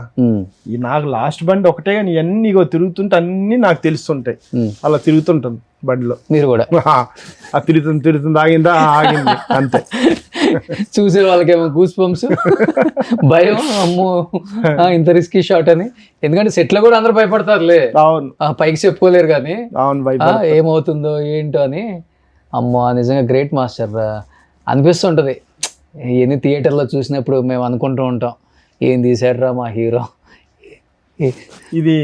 E: ఈ నాకు లాస్ట్ బండి ఒకటే కానీ ఇవన్నీ ఇగో తిరుగుతుంటే అన్ని నాకు తెలుస్తుంటాయి. అలా తిరుగుతుంటాను బండిలో.
B: మీరు కూడా
E: తిరుగుతుంది ఆగిందా, ఆగింది అంతే.
B: చూసే వాళ్ళకేమో గూస్ బంప్స్, భయం, అమ్మో ఇంత రిస్కీ షాట్ అని. ఎందుకంటే సెట్ లో కూడా అందరూ భయపడతారులే.
E: అవును,
B: పైకి చెప్పుకోలేరు కానీ
E: అవును
B: ఏమవుతుందో ఏంటో అని. అమ్మో నిజంగా గ్రేట్ మాస్టర్ అనిపిస్తుంటది. ఎన్ని థియేటర్లో చూసినప్పుడు మేము అనుకుంటూ ఉంటాం, ఏం తీసాడురా మా హీరో.
E: ఇది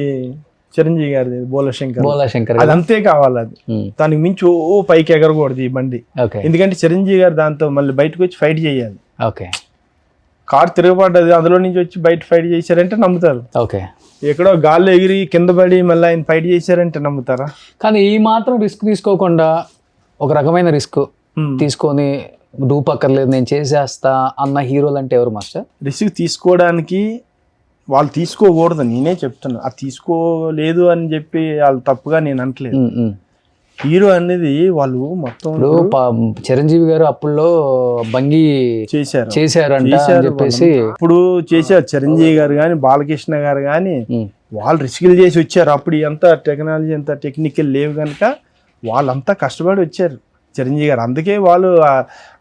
E: చిరంజీవి గారిది
B: బోలాశంకర్,
E: అది అంతే కావాలి. అది దానికి మించి పైకి ఎగరకూడదు ఈ బండి. ఎందుకంటే చిరంజీవి గారు దాంతో మళ్ళీ బయటకు వచ్చి ఫైట్ చేయాలి.
B: ఓకే,
E: కార్ తిరగబడ్డది, అందులో నుంచి వచ్చి బయట ఫైట్ చేశారంటే నమ్ముతారు.
B: ఓకే,
E: ఎక్కడో గాల్లో ఎగిరి కింద పడి మళ్ళీ ఆయన ఫైట్ చేశారంటే నమ్ముతారా?
B: కానీ ఈ మాత్రం రిస్క్ తీసుకోకుండా, ఒక రకమైన రిస్క్ తీసుకొని డూపక్కర్లేదు నేను చేసేస్తా అన్న హీరోలు అంటే ఎవరు మాస్టర్?
E: రిస్క్ తీసుకోవడానికి వాళ్ళు తీసుకోకూడదు, నేనే చెప్తున్నా. అది తీసుకోలేదు అని చెప్పి వాళ్ళు తప్పుగా నేను అనట్లేదు. హీరో అనేది వాళ్ళు మొత్తం
B: చిరంజీవి గారు అప్పుల్లో బంగి చేశారు అని చెప్పేసి
E: ఇప్పుడు చేశారు. చిరంజీవి గారు కానీ బాలకృష్ణ గారు కానీ వాళ్ళు రిస్కులు చేసి వచ్చారు. అప్పుడు ఎంత టెక్నాలజీ, ఎంత టెక్నికల్ లేవు కనుక వాళ్ళంతా కష్టపడి వచ్చారు చిరంజీవి గారు. అందుకే వాళ్ళు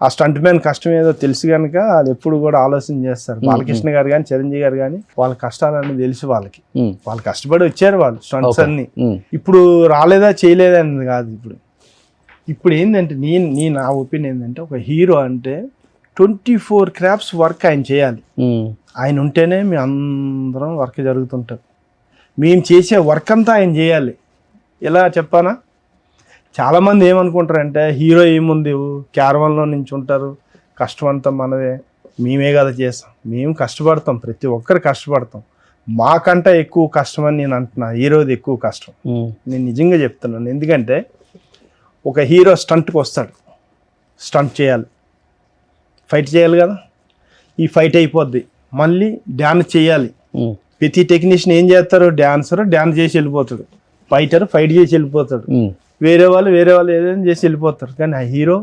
E: ఆ స్టంట్ మ్యాన్ కష్టం ఏదో తెలుసు కనుక వాళ్ళు ఎప్పుడు కూడా ఆలోచన చేస్తారు. బాలకృష్ణ గారు కానీ చిరంజీవి గారు కానీ వాళ్ళ కష్టాలన్నీ తెలుసు వాళ్ళకి. వాళ్ళు కష్టపడి వచ్చారు వాళ్ళు స్టంట్స్ అన్ని. ఇప్పుడు రాలేదా చేయలేదా అనేది కాదు. ఇప్పుడు ఏంటంటే నా ఒపీనియన్ ఏంటంటే, ఒక హీరో అంటే 24 క్రాఫ్ట్స్ వర్క్ ఆయన చేయాలి. ఆయన ఉంటేనే మేము అందరం వర్క్ జరుగుతుంటారు. మేము చేసే వర్క్ అంతా ఆయన చేయాలి. ఎలా చెప్పానా? చాలామంది ఏమనుకుంటారంటే హీరో ఏముంది క్యారవన్లో నుంచి ఉంటారు, కష్టం అంతా మనదే, మేమే కదా చేస్తాం. మేము కష్టపడతాం, ప్రతి ఒక్కరు కష్టపడతాం. మాకంటే ఎక్కువ కష్టం అని నేను అంటున్నా, హీరోది ఎక్కువ కష్టం. నేను నిజంగా చెప్తున్నాను. ఎందుకంటే ఒక హీరో స్టంట్కి వస్తాడు, స్టంట్ చేయాలి, ఫైట్ చేయాలి కదా. ఈ ఫైట్ అయిపోద్ది, మళ్ళీ డ్యాన్స్ చేయాలి. ప్రతి టెక్నీషియన్ ఏం చేస్తారు? డ్యాన్సర్ డ్యాన్స్ చేసి వెళ్ళిపోతాడు, ఫైటర్ ఫైట్ చేసి వెళ్ళిపోతాడు, వేరే వాళ్ళు ఏదైనా చేసి వెళ్ళిపోతారు. కానీ ఆ హీరో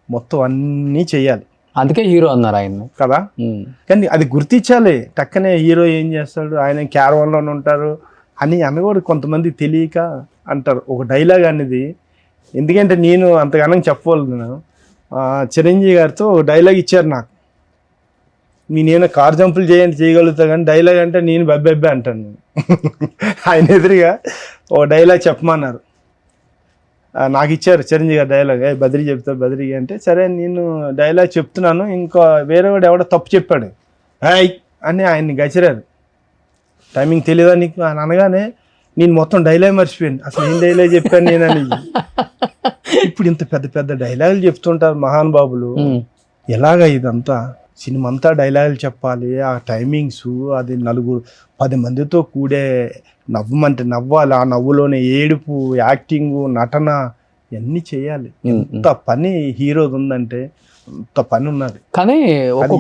E: మొత్తం అన్నీ చెయ్యాలి.
B: అందుకే హీరో అన్నారు ఆయన
E: కదా. కానీ అది గుర్తించాలి. టక్కనే హీరో ఏం చేస్తాడు, ఆయన క్యారవన్లోనే ఉంటారు అని అనకూడదు. కొంతమంది తెలియక అంటారు. ఒక డైలాగ్ అనేది, ఎందుకంటే నేను అంతగానం చెప్పగలను. చిరంజీవి గారితో ఒక డైలాగ్ ఇచ్చారు నాకు. నేను కార్ జంపులు చేయగలుగుతా కానీ డైలాగ్ అంటే నేను బెబ్బెబ్బే అంటాను నేను. ఆయన ఎదురుగా ఒక డైలాగ్ చెప్పమన్నారు, నాకు ఇచ్చారు చిరంజీవి గారు డైలాగ్. బద్రి చెప్తారు బద్రి అంటే, సరే నేను డైలాగ్ చెప్తున్నాను, ఇంకా వేరే వాడు ఎవడో తప్పు చెప్పాడు అని ఆయన్ని గచిరారు. టైమింగ్ తెలియదా నీకు అని అనగానే నేను మొత్తం డైలాగ్ మర్చిపోయాను. అసలు ఏం డైలాగ్ చెప్పాను నేనని. ఇప్పుడు ఇంత పెద్ద పెద్ద డైలాగులు చెప్తుంటారు మహానుభావులు. ఎలాగా ఇదంతా సినిమా అంతా డైలాగులు చెప్పాలి, ఆ టైమింగ్స్, అది 10 మందితో కూడే నవ్వమంటే నవ్వాలి, ఆ నవ్వులోనే ఏడుపు, యాక్టింగ్, నటన ఇవన్నీ చేయాలి. ఎంత పని హీరోది ఉందంటే అంత పని ఉన్నది.
B: కానీ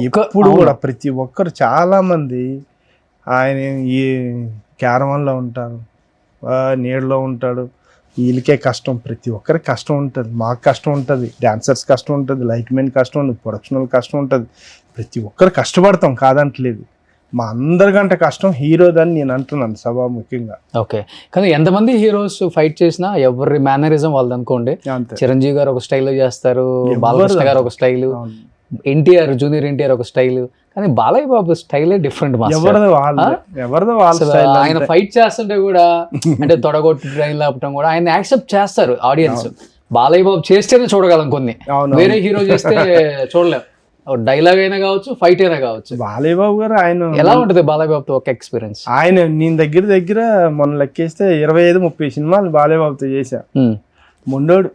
E: ఇప్పుడు కూడా ప్రతి ఒక్కరు చాలా మంది ఆయన ఈ క్యారవాన్లో ఉంటారు, నీడలో ఉంటాడు, వీళ్ళకే కష్టం, ప్రతి ఒక్కరికి కష్టం ఉంటుంది, మాకు కష్టం ఉంటుంది, డాన్సర్స్ కష్టం ఉంటుంది, లైట్ మెన్ కష్టం ఉంటుంది, ప్రొడక్షనల్ కష్టం ఉంటుంది, ప్రతి ఒక్కరు కష్టపడతాం కాదంటలేదు. మా అందరికంటే కష్టం హీరోదని నేను అంటున్నాను సభాముఖ్యంగా.
B: ఓకే, కానీ ఎంతమంది హీరోస్ ఫైట్ చేసినా ఎవరి మేనరిజం వాళ్ళది అనుకోండి.
E: అంతే.
B: చిరంజీవి గారు ఒక స్టైల్లో చేస్తారు, బాలకృష్ణ గారు ఒక స్టైల్, ఎన్టీఆర్ జూనియర్ ఎన్టీఆర్ ఒక స్టైల్, కానీ బాలయ్య బాబు స్టైలే డిఫరెంట్.
E: ఎవరిది వాళ్ళ
B: ఆయన ఫైట్ చేస్తుంటే కూడా అంటే తొడగొట్టి ట్రైన్ లేపటం కూడా ఆయన యాక్సెప్ట్ చేస్తారు ఆడియన్స్. బాలయ్య బాబు చేస్తేనే చూడగలం కొన్ని, వేరే హీరో చేస్తే చూడలేం. డైలాగ్ అయినా కావచ్చు, ఫైట్ అయినా కావచ్చు.
E: బాలయ్య బాబు గారు ఆయన
B: ఎలా ఉంటుంది బాలయ్య బాబుతో ఒక ఎక్స్పీరియన్స్?
E: ఆయన నేను దగ్గర మొన్న లెక్కేస్తే 25-30 సినిమాలు బాలయ్య బాబుతో చేశా. మొండోడు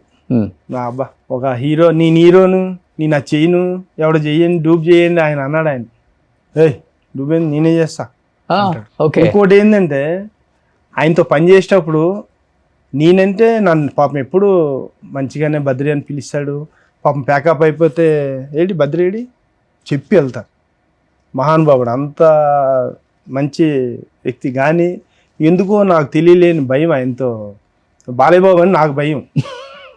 E: అబ్బా, ఒక హీరో నేను హీరోను, నేను ఆ చెయ్యను, ఎవడ చెయ్యండి, డూబ్ చేయండి ఆయన అన్నాడు. ఆయన డూబ్ ఏంది, నేనే చేస్తా. ఇంకోటి ఏంటంటే ఆయనతో పని చేసేటప్పుడు నేనంటే నన్ను పాపం ఎప్పుడు మంచిగానే బద్రి అని పిలుస్తాడు. పాపం ప్యాకప్ అయిపోతే ఏంటి బద్రేడి చెప్పి వెళ్తారు. మహానుభావుడు, అంత మంచి వ్యక్తి. కానీ ఎందుకో నాకు తెలియలేని భయం ఆయనతో. బాలయ్య బాబు అని నాకు భయం,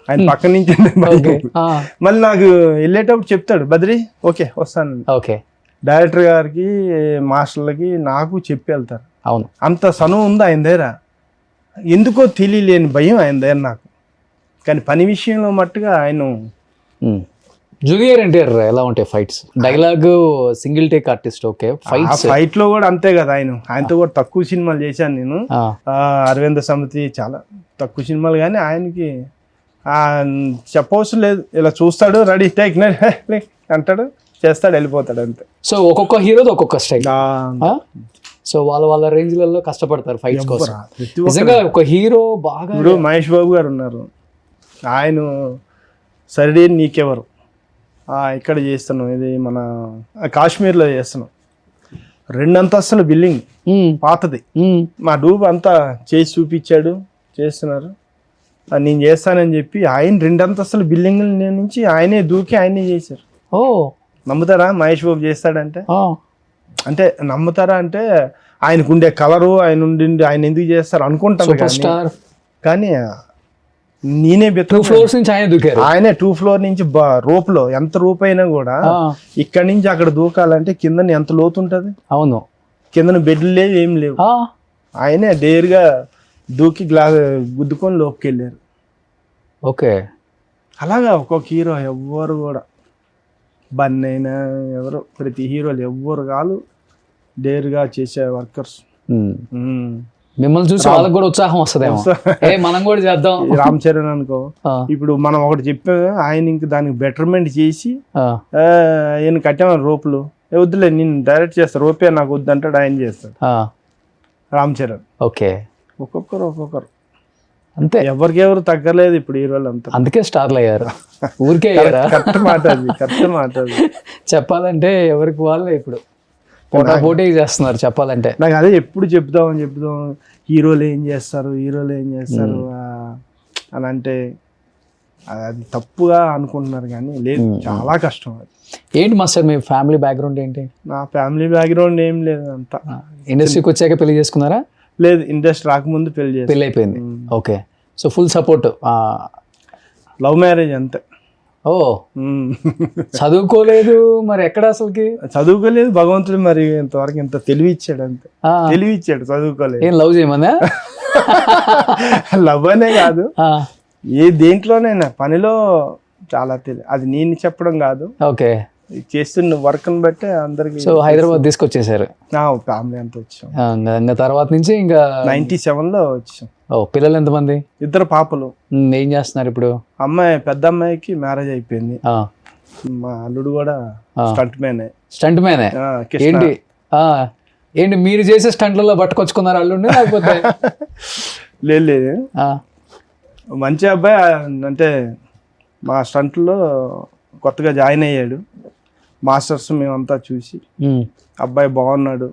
E: ఆయన పక్క నుంచి మళ్ళీ నాకు వెళ్ళేటప్పుడు చెప్తాడు, బద్రి ఓకే వస్తాను.
B: ఓకే,
E: డైరెక్టర్ గారికి, మాస్టర్లకి నాకు చెప్పి వెళ్తారు.
B: అవును,
E: అంత సనువు ఉంది ఆయన దగ్గర. ఎందుకో తెలియలేని భయం ఆయన దగ్గర నాకు. కానీ పని విషయంలో మట్టుగా ఆయన.
B: జూనియర్ ఎన్టీఆర్ ఎలా ఉంటాయి fights? Dialogue single take artist. Okay,
E: fight లో కూడా అంతే కదా. ఆయనతో కూడా తక్కువ సినిమాలు చేశాను నేను. అరవింద సమితి చాలా తక్కువ సినిమాలు, కానీ ఆయనకి చెప్పవసరం లేదు. ఇలా చూస్తాడు, రెడీ టేక్ అంటాడు, చేస్తాడు, వెళ్ళిపోతాడు అంతే.
B: సో ఒక్కొక్క హీరోది ఒక్కొక్క స్టైల్. సో వాళ్ళ రేంజ్లలో కష్టపడతారు ఫైట్స్ కోసం. నిజంగా ఒక హీరో బాగా.
E: ఇప్పుడు మహేష్ బాబు గారు ఉన్నారు, ఆయన సరే నీకెవరు ఇక్కడ చేస్తున్నాం, ఇది మన కాశ్మీర్లో చేస్తున్నాం, 2 అంతస్తుల బిల్డింగ్ పాతది, మా డూబ్ అంతా చేసి చూపించాడు, చేస్తున్నారు, నేను చేస్తానని చెప్పి ఆయన 2 అంతస్తుల బిల్డింగ్ నుంచి ఆయనే దూకి ఆయనే చేశారు.
B: ఓ,
E: నమ్ముతారా మహేష్ బాబు చేస్తాడంటే? అంటే నమ్ముతారా అంటే ఆయనకు ఉండే కలరు, ఆయన ఎందుకు చేస్తారు అనుకుంటాను. కానీ నేనే
B: 2 ఫ్లోర్స్ నుంచి
E: ఆయనే 2 ఫ్లోర్ నుంచి రోప్ లో ఎంత రూప్ అయినా కూడా ఇక్కడి నుంచి అక్కడ దూకాలంటే కింద ఎంత లోతు ఉంటది.
B: అవును,
E: కింద బెడ్లు లేవు, ఏం లేవు. ఆయనే డేర్గా దూకి గుద్దుకొని లోపుకి వెళ్ళారు.
B: ఓకే,
E: అలాగా ఒక్కొక్క హీరో ఎవ్వరు కూడా బన్నీ అయినా ఎవరు, ప్రతి హీరోలు ఎవ్వరు కాదు డేర్గా చేసే వర్కర్స్.
B: మిమ్మల్ని చూసి వాళ్ళకి కూడా ఉత్సాహం వస్తుందేమో, మనం కూడా చేద్దాం.
E: రామ్ చరణ్ అనుకో, ఇప్పుడు మనం ఒకటి చెప్పాము, ఆయన ఇంక దానికి బెటర్మెంట్ చేసి ఆయన కట్టామని రోపులు, వద్దులే నేను డైరెక్ట్ చేస్తా, రోపే నాకు వద్దు అంటాడు, ఆయన చేస్తాడు రామ్ చరణ్.
B: ఓకే,
E: ఒక్కొక్కరు
B: అంతే,
E: ఎవరికెవరు తగ్గలేదు ఇప్పుడు హీరోలు అంతా.
B: అందుకే స్టార్లు అయ్యారు, ఊరికే అయ్యారా?
E: కరెక్ట్ మాట అది.
B: చెప్పాలంటే ఎవరికి వాళ్ళే ఇప్పుడు పోటీ చేస్తున్నారు చెప్పాలంటే.
E: నాకు అదే ఎప్పుడు చెప్దాం హీరోలు ఏం చేస్తారు అని అంటే అది తప్పుగా అనుకుంటున్నారు, కానీ లేదు, చాలా కష్టం అది.
B: ఏంటి మాస్టర్ మీ ఫ్యామిలీ బ్యాక్గ్రౌండ్ ఏంటి?
E: నా ఫ్యామిలీ బ్యాక్గ్రౌండ్ ఏం లేదు, అంతా
B: ఇండస్ట్రీకి వచ్చాక పెళ్లి చేసుకున్నారా?
E: లేదు, ఇండస్ట్రీ రాకముందు పెళ్లి
B: అయిపోయింది. Okay, so full support.
E: Love marriage అంతే.
B: ఓ, చదువుకోలేదు మరి ఎక్కడ అసలుకి?
E: చదువుకోలేదు, భగవంతుడు మరి ఇంతవరకు ఇంత తెలివి ఇచ్చాడు, అంతే తెలివి ఇచ్చాడు, చదువుకోలేదు.
B: ఏం లవ్ చేయమన్నా?
E: లవ్ అనే కాదు, ఏ దేంట్లోనైనా పనిలో చాలా తెలివి, అది నేను చెప్పడం కాదు.
B: ఓకే,
E: చేస్తున్న వర్క్ ని బట్టి అందరికి.
B: సో హైదరాబాద్ తీసుకొచ్చేసారు?
E: ఫ్యామిలీ అంతా వచ్చాం.
B: ఇంకా తర్వాత నుంచి ఇంకా
E: 97లో వచ్చాం.
B: ఓ, పిల్లలు ఎంతమంది?
E: 2 పాపలు.
B: ఏం చేస్తున్నారు ఇప్పుడు?
E: పెద్ద అమ్మాయికి మ్యారేజ్ అయిపోయింది, మా అల్లుడు కూడా స్టంట్ మ్యానే.
B: ఏంటి మీరు చేసే స్టంట్లలో పట్టుకొచ్చుకున్నారు అల్లుడిని లేకపోతే?
E: లేదు, మంచి అబ్బాయి, అంటే మా స్టంట్లో కొత్తగా జాయిన్ అయ్యాడు, మాస్టర్స్ మేమంతా చూసి అబ్బాయి బాగున్నాడు,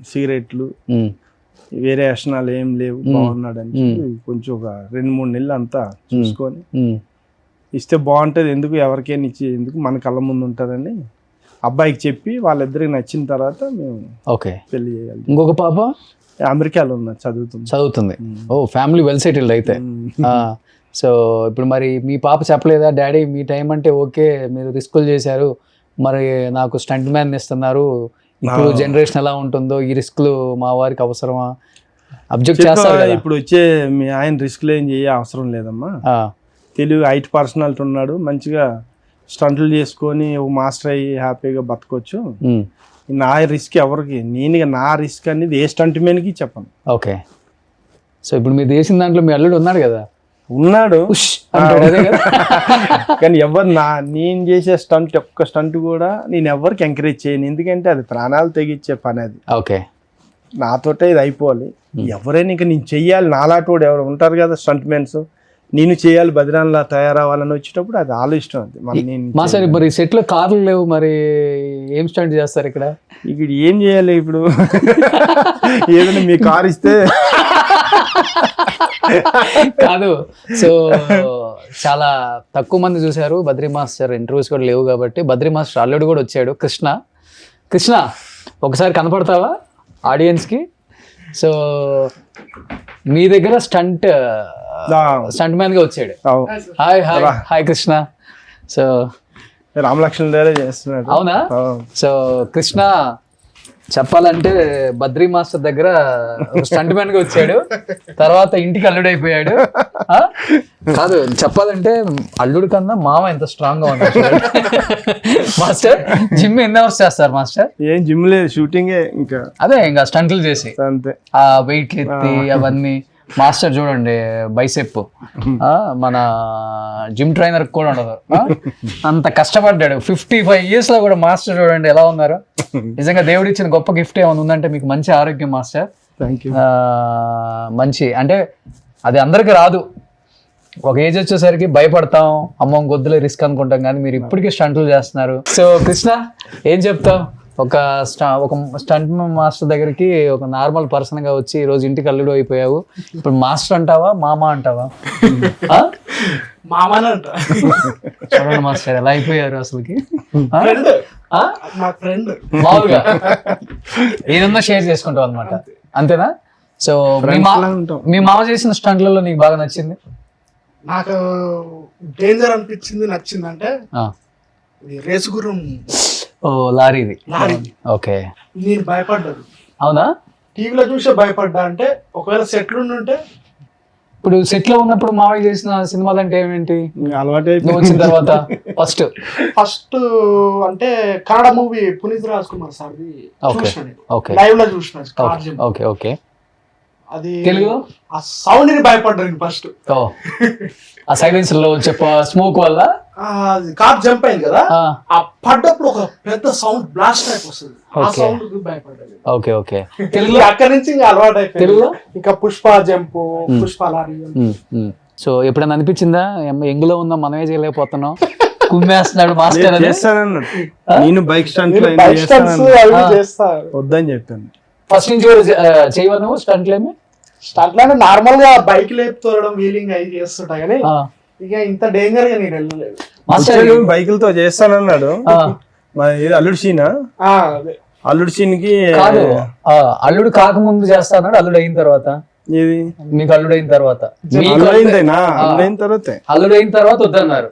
E: సిగరెట్లు వేరే వ్యసనాలు ఏం లేవు, బాగున్నాడు అని చెప్పి కొంచెం ఒక 2-3 నెలలు అంతా చూసుకొని ఇస్తే బాగుంటుంది, ఎందుకు ఎవరికైనా ఇచ్చి ఎందుకు మన కళ్ళ ముందు ఉంటారని అబ్బాయికి చెప్పి వాళ్ళిద్దరికి నచ్చిన తర్వాత మేము
B: ఓకే
E: పెళ్లి చేయాలి.
B: ఇంకొక పాప
E: అమెరికాలో ఉన్నా
B: చదువుతుంది. ఓ ఫ్యామిలీ వెల్ సెటిల్డ్ అయితే. సో ఇప్పుడు మరి మీ పాప చెప్పలేదా, డాడీ మీ టైం అంటే ఓకే మీరు రిస్కులు చేశారు, మరి నాకు స్టంట్ మ్యాన్ ఇస్తున్నారు, ఇప్పుడు జనరేషన్ ఎలా ఉంటుందో ఈ రిస్క్లు మా వారికి అవసరమా, అబ్జెక్ట్ చేస్తారు కదా.
E: ఇప్పుడు వచ్చే మీ ఆయన రిస్క్లు ఏం చేయ అవసరం లేదమ్మా, తెలుగు హైట్ పర్సనాలిటీ ఉన్నాడు, మంచిగా స్టంట్లు చేసుకొని ఒక మాస్టర్ అయ్యి హ్యాపీగా బతకొచ్చు. నా రిస్క్ ఎవరికి, నేను నా రిస్క్ అనేది ఏ స్టంట్ మ్యాన్కి చెప్పను.
B: ఓకే. సో ఇప్పుడు మీరు చేసిన దాంట్లో మీ అల్లుడు ఉన్నాడు కదా,
E: ఉన్నాడు
B: అదే కదా.
E: కానీ ఎవరు నేను చేసే ఒక్క స్టంట్ కూడా నేను ఎవరికి ఎంకరేజ్ చేయను, ఎందుకంటే అది ప్రాణాలు తెగించే పని అది.
B: ఓకే.
E: నాతోటే ఇది అయిపోవాలి. ఎవరైనా ఇంకా నేను చెయ్యాలి, నాలాంటి వాడు ఎవరు ఉంటారు కదా స్టంట్ మెన్స్, నేను చేయాలి బద్రాన్లా తయారవ్వాలని వచ్చేటప్పుడు అది ఆలోచన అది.
B: మా సార్ మరి సెట్ లో కార్లు లేవు, మరి ఏం స్టంట్ చేస్తారు ఇక్కడ?
E: ఇక్కడ ఏం చేయాలి ఇప్పుడు? ఏదైనా మీ కార్ ఇస్తే
B: కాదు. సో చాలా తక్కువ మంది చూశారు బద్రీ మాస్టర్, ఇంటర్వ్యూస్ కూడా లేవు కాబట్టి. బద్రీ మాస్టర్ అల్లుడు కూడా వచ్చాడు, కృష్ణ ఒకసారి కనపడతావా ఆడియన్స్కి? సో మీ దగ్గర స్టంట్ మ్యాన్ గా వచ్చాడు. హాయ్ కృష్ణ. సో
E: రామలక్ష్మణ్ చేస్తున్నాడు.
B: అవునా? సో కృష్ణ చెప్పాలంటే బద్రీ మాస్టర్ దగ్గర స్టంట్ మ్యాన్ గా వచ్చాడు, తర్వాత ఇంటికి అల్లుడు అయిపోయాడు. కాదు చెప్పాలంటే అల్లుడు కన్నా మామ ఎంత స్ట్రాంగ్ గా ఉన్నాడు. మాస్టర్ జిమ్ ఎన్ని అవర్స్ చేస్తారు మాస్టర్?
E: ఏం జిమ్ లేదు, షూటింగే. ఇంకా
B: అదే ఇంకా స్టంట్లు చేసి
E: అంతే,
B: ఆ వెయిట్ ఎత్తి అవన్నీ. మాస్టర్ చూడండి బైసెప్, మన జిమ్ ట్రైనర్ కూడా ఉండదు, అంత కష్టపడ్డాడు. 55 years లో కూడా మాస్టర్ చూడండి ఎలా ఉన్నారు. నిజంగా దేవుడు ఇచ్చిన గొప్ప గిఫ్ట్ ఏమైనా ఉందంటే మీకు మంచి ఆరోగ్యం మాస్టర్. మంచి అంటే అది అందరికి రాదు, ఒక ఏజ్ వచ్చేసరికి భయపడతాం, అమ్మో గొద్దులే రిస్క్ అనుకుంటాం, కానీ మీరు ఇప్పటికీ స్టంట్లు చేస్తున్నారు. సో కృష్ణ ఏం చెప్తావు? ఒక స్టంట్ మాస్టర్ దగ్గరికి ఒక నార్మల్ పర్సన్ గా వచ్చి ఈరోజు ఇంటికి అల్లుడు అయిపోయావు, ఇప్పుడు మాస్టర్ అంటావా మామ అంటావా? చూడండి మాస్టర్ ఎలా అయిపోయారు అసలుకి. మామూలుగా ఏదన్నా షేర్ చేసుకుంటావు అనమాట, అంతేనా? సో మీ మామ చేసిన స్టంట్లలో నీకు బాగా నచ్చింది?
G: నాకు డేంజర్ అనిపించింది, నచ్చిందంటే రేసు గుర్రం.
B: ఓ లారీది. ఓకే.
G: నేను భయపడ్డాను.
B: అవునా?
G: టీవీలో చూసే భయపడ్డా. అంటే ఒకవేళ సెట్లు ఉంటే,
B: ఇప్పుడు సెట్ లో ఉన్నప్పుడు మావయ్య చేసిన సినిమాలు అంటే ఏమేంటి
E: అలవాటు
B: వచ్చిన తర్వాత?
G: ఫస్ట్ అంటే కన్నడ మూవీ పునీత్ రాజ్ కుమార్ సార్ది చూసిన, లైవ్ లో చూసిన.
B: Okay okay.
G: అది
B: తెలుగు
G: ఆ సౌండ్ ని భయపడ్డాను ఫస్ట్.
B: ఆ సైలెన్సర్ లో స్మోక్ వల్ల
G: కార్ జంప్ అయింది కదా, ఆ పడ్డప్పుడు ఒక పెద్ద సౌండ్ బ్లాస్ట్ టైప్ వస్తుంది, ఆ సౌండ్ భయపడ్డాను.
B: Okay okay.
G: తెలుగు అక్కడి నుంచి ఇంకా అలవాటు అయిపోయింది. ఇంకా Pushpa jump, Pushpa lorry.
B: So ఎప్పుడైనా అనిపించిందా ఎంగులో ఉన్న మనమే చేయలేకపోతున్నాం, కుమ్మేస్తున్నాడు మాస్టర్?
E: నేను బైక్ స్టంట్ వద్దని చెప్పాను
B: ఫస్ట్ నుంచి. చేయవా నువ్వు స్టంట్లేమి?
G: స్టంట్లనే నార్మల్ గా బైక్ లేపు తోలడం, వీలింగ్ అవి చేస్తుంటా, కానీ ఇక ఇంత డేంజర్ గా నేను వెళ్ళలేదు.
E: బైకులతో చేస్తానన్నాడు. అల్లుడు సీన్, అల్లుడు సీన్ కి
B: అల్లుడు కాకముందు చేస్తాడు, అల్లుడు అయిన తర్వాత. ఇది మీకు అల్లుడు అయిన తర్వాత? అల్లుడు అయిన తర్వాత వద్దన్నారు,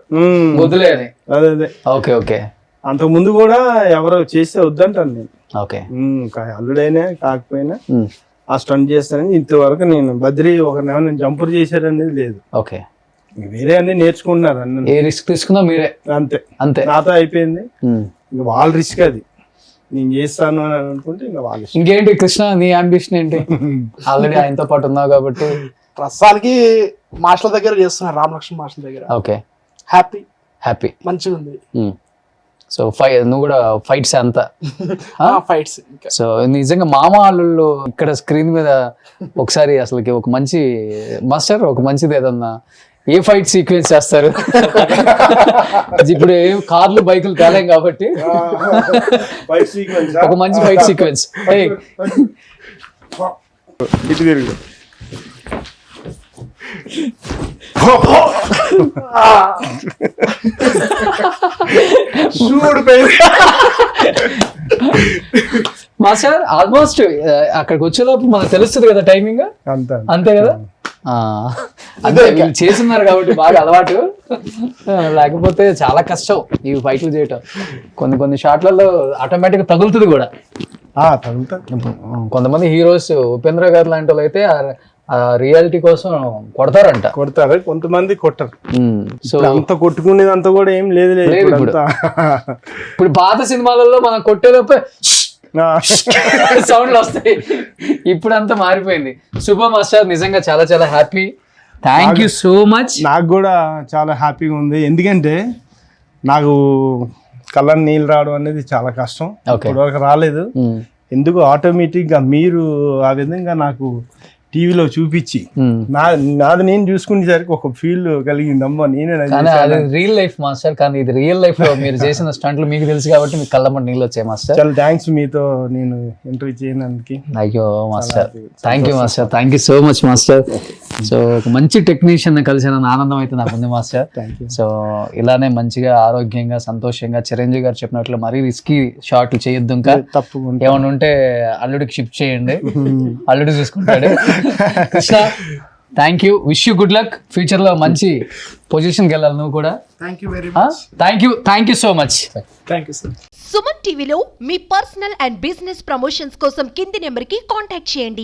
B: వద్దులే అని.
E: అదే.
B: Okay okay.
E: అంతకు ముందు కూడా ఎవరో చేస్తే వద్దంటాను నేను.
B: ఓకే.
E: అల్లుడైనా కాకపోయినా ఆ స్టంట్ చేస్తానని ఇంతవరకు నేను బద్రీ ఒకరిని జంపర్ చేశారనేది లేదు.
B: ఓకే.
E: వేరే అన్ని నేర్చుకుంటున్నారు, అన్న
B: ఏ రిస్క్ తీసుకున్నా మీరే.
E: అంతే
B: అంతే.
E: నాతో అయిపోయింది, ఇంకా వాళ్ళ రిస్క్ అది. నేను చేస్తాను అని అనుకుంటే ఇంకా వాళ్ళు.
B: ఇంకేంటి కృష్ణ నీ అంబిషన్ ఏంటి? ఆల్రెడీ ఆయనతో పాటు ఉన్నావు కాబట్టి.
G: ప్రస్తుతానికి మాస్టర్ దగ్గర చేస్తున్నారు, రామలక్ష్మణ్ మాస్టర్ దగ్గర.
B: ఓకే. హ్యాపీ
G: మంచిగా ఉంది.
B: సో నువ్వు కూడా ఫైట్స్ అంతా?
G: ఫైట్స్.
B: సో నిజంగా మామ అల్లుళ్ళు ఇక్కడ స్క్రీన్ మీద ఒకసారి అసలుకి ఒక మంచి మాస్టర్, ఒక మంచిది ఏదన్నా ఏ ఫైట్ సీక్వెన్స్ చేస్తారు? ఇప్పుడు ఏం కార్లు బైకులు తేలేం కాబట్టి ఒక మంచి ఫైట్ సీక్వెన్స్.
E: ఇటు తిరుగు.
B: మాస్టర్ ఆల్మోస్ట్ అక్కడికి వచ్చేలోపు మనకు తెలుస్తుంది కదా టైమింగ్, అంతే కదా? అంతే, వీళ్ళు చేస్తున్నారు కాబట్టి బాగా అలవాటు. లేకపోతే చాలా కష్టం ఈ ఫైట్లు చేయటం. కొన్ని షాట్లలో ఆటోమేటిక్ గా తగులుతుంది కూడా. కొంతమంది హీరోస్ ఉపేంద్ర గారు లాంటి వాళ్ళు అయితే రియాలిటీ కోసం కొడతారంట.
E: కొడతారు, కొంతమంది కొట్టరు.
B: సో
E: అంత కొట్టుకునేదంతా కూడా ఏం లేదు.
B: ఇప్పుడు పాత సినిమాలలో మనం కొట్టేలోపే సౌండ్లు వస్తాయి. ఇప్పుడు అంతా మారిపోయింది. శుభ మాస్టర్, నిజంగా చాలా చాలా happy. Thank you so much.
E: నాకు కూడా చాలా హ్యాపీగా ఉంది, ఎందుకంటే నాకు కళ్ళ నీళ్ళు రావడం అనేది చాలా కష్టం. ఇప్పటివరకు రాలేదు. ఎందుకు ఆటోమేటిక్ గా మీరు ఆ విధంగా నాకు టీవీలో చూపించి నాది నేను చూసుకునేసరికి ఒక ఫీల్ కలిగిందమ్మా, నేనే
B: రియల్ లైఫ్ మాస్టర్. కానీ ఇది రియల్ లైఫ్ లో మీరు చేసిన స్టంట్లు మీకు తెలుసు కాబట్టి మీకు కళ్ళమ్మటి నీళ్ళు వచ్చాయి మాస్టర్.
E: చాలా థ్యాంక్స్ మీతో నేను ఇంటర్వ్యూ చేయడానికి.
B: అయ్యో master, thank you master, thank you so much master. So ఒక మంచి టెక్నీషియన్ కలిసిన ఆనందం అయితే నాకు ఉంది మాస్టర్. సో ఇలానే మంచిగా ఆరోగ్యంగా సంతోషంగా చిరంజీవి గారు చెప్పినట్లు మరీ రిస్కీ షాట్లు చేయొద్దు. ఇంకా
E: తప్పకుండా
B: ఏమైనా ఉంటే అల్లుడికి షిఫ్ట్ చేయండి, అల్లుడు చూసుకుంటాడు. Krishna, thank you, wish you good luck. Future లో మంచి పొజిషన్కి వెళ్ళాలి నువ్వు కూడా. Thank you so much.
H: Suman టీవీలో మీ పర్సనల్ అండ్ బిజినెస్ ప్రమోషన్స్ కోసం కింది నెంబర్కి కాంటాక్ట్ చేయండి.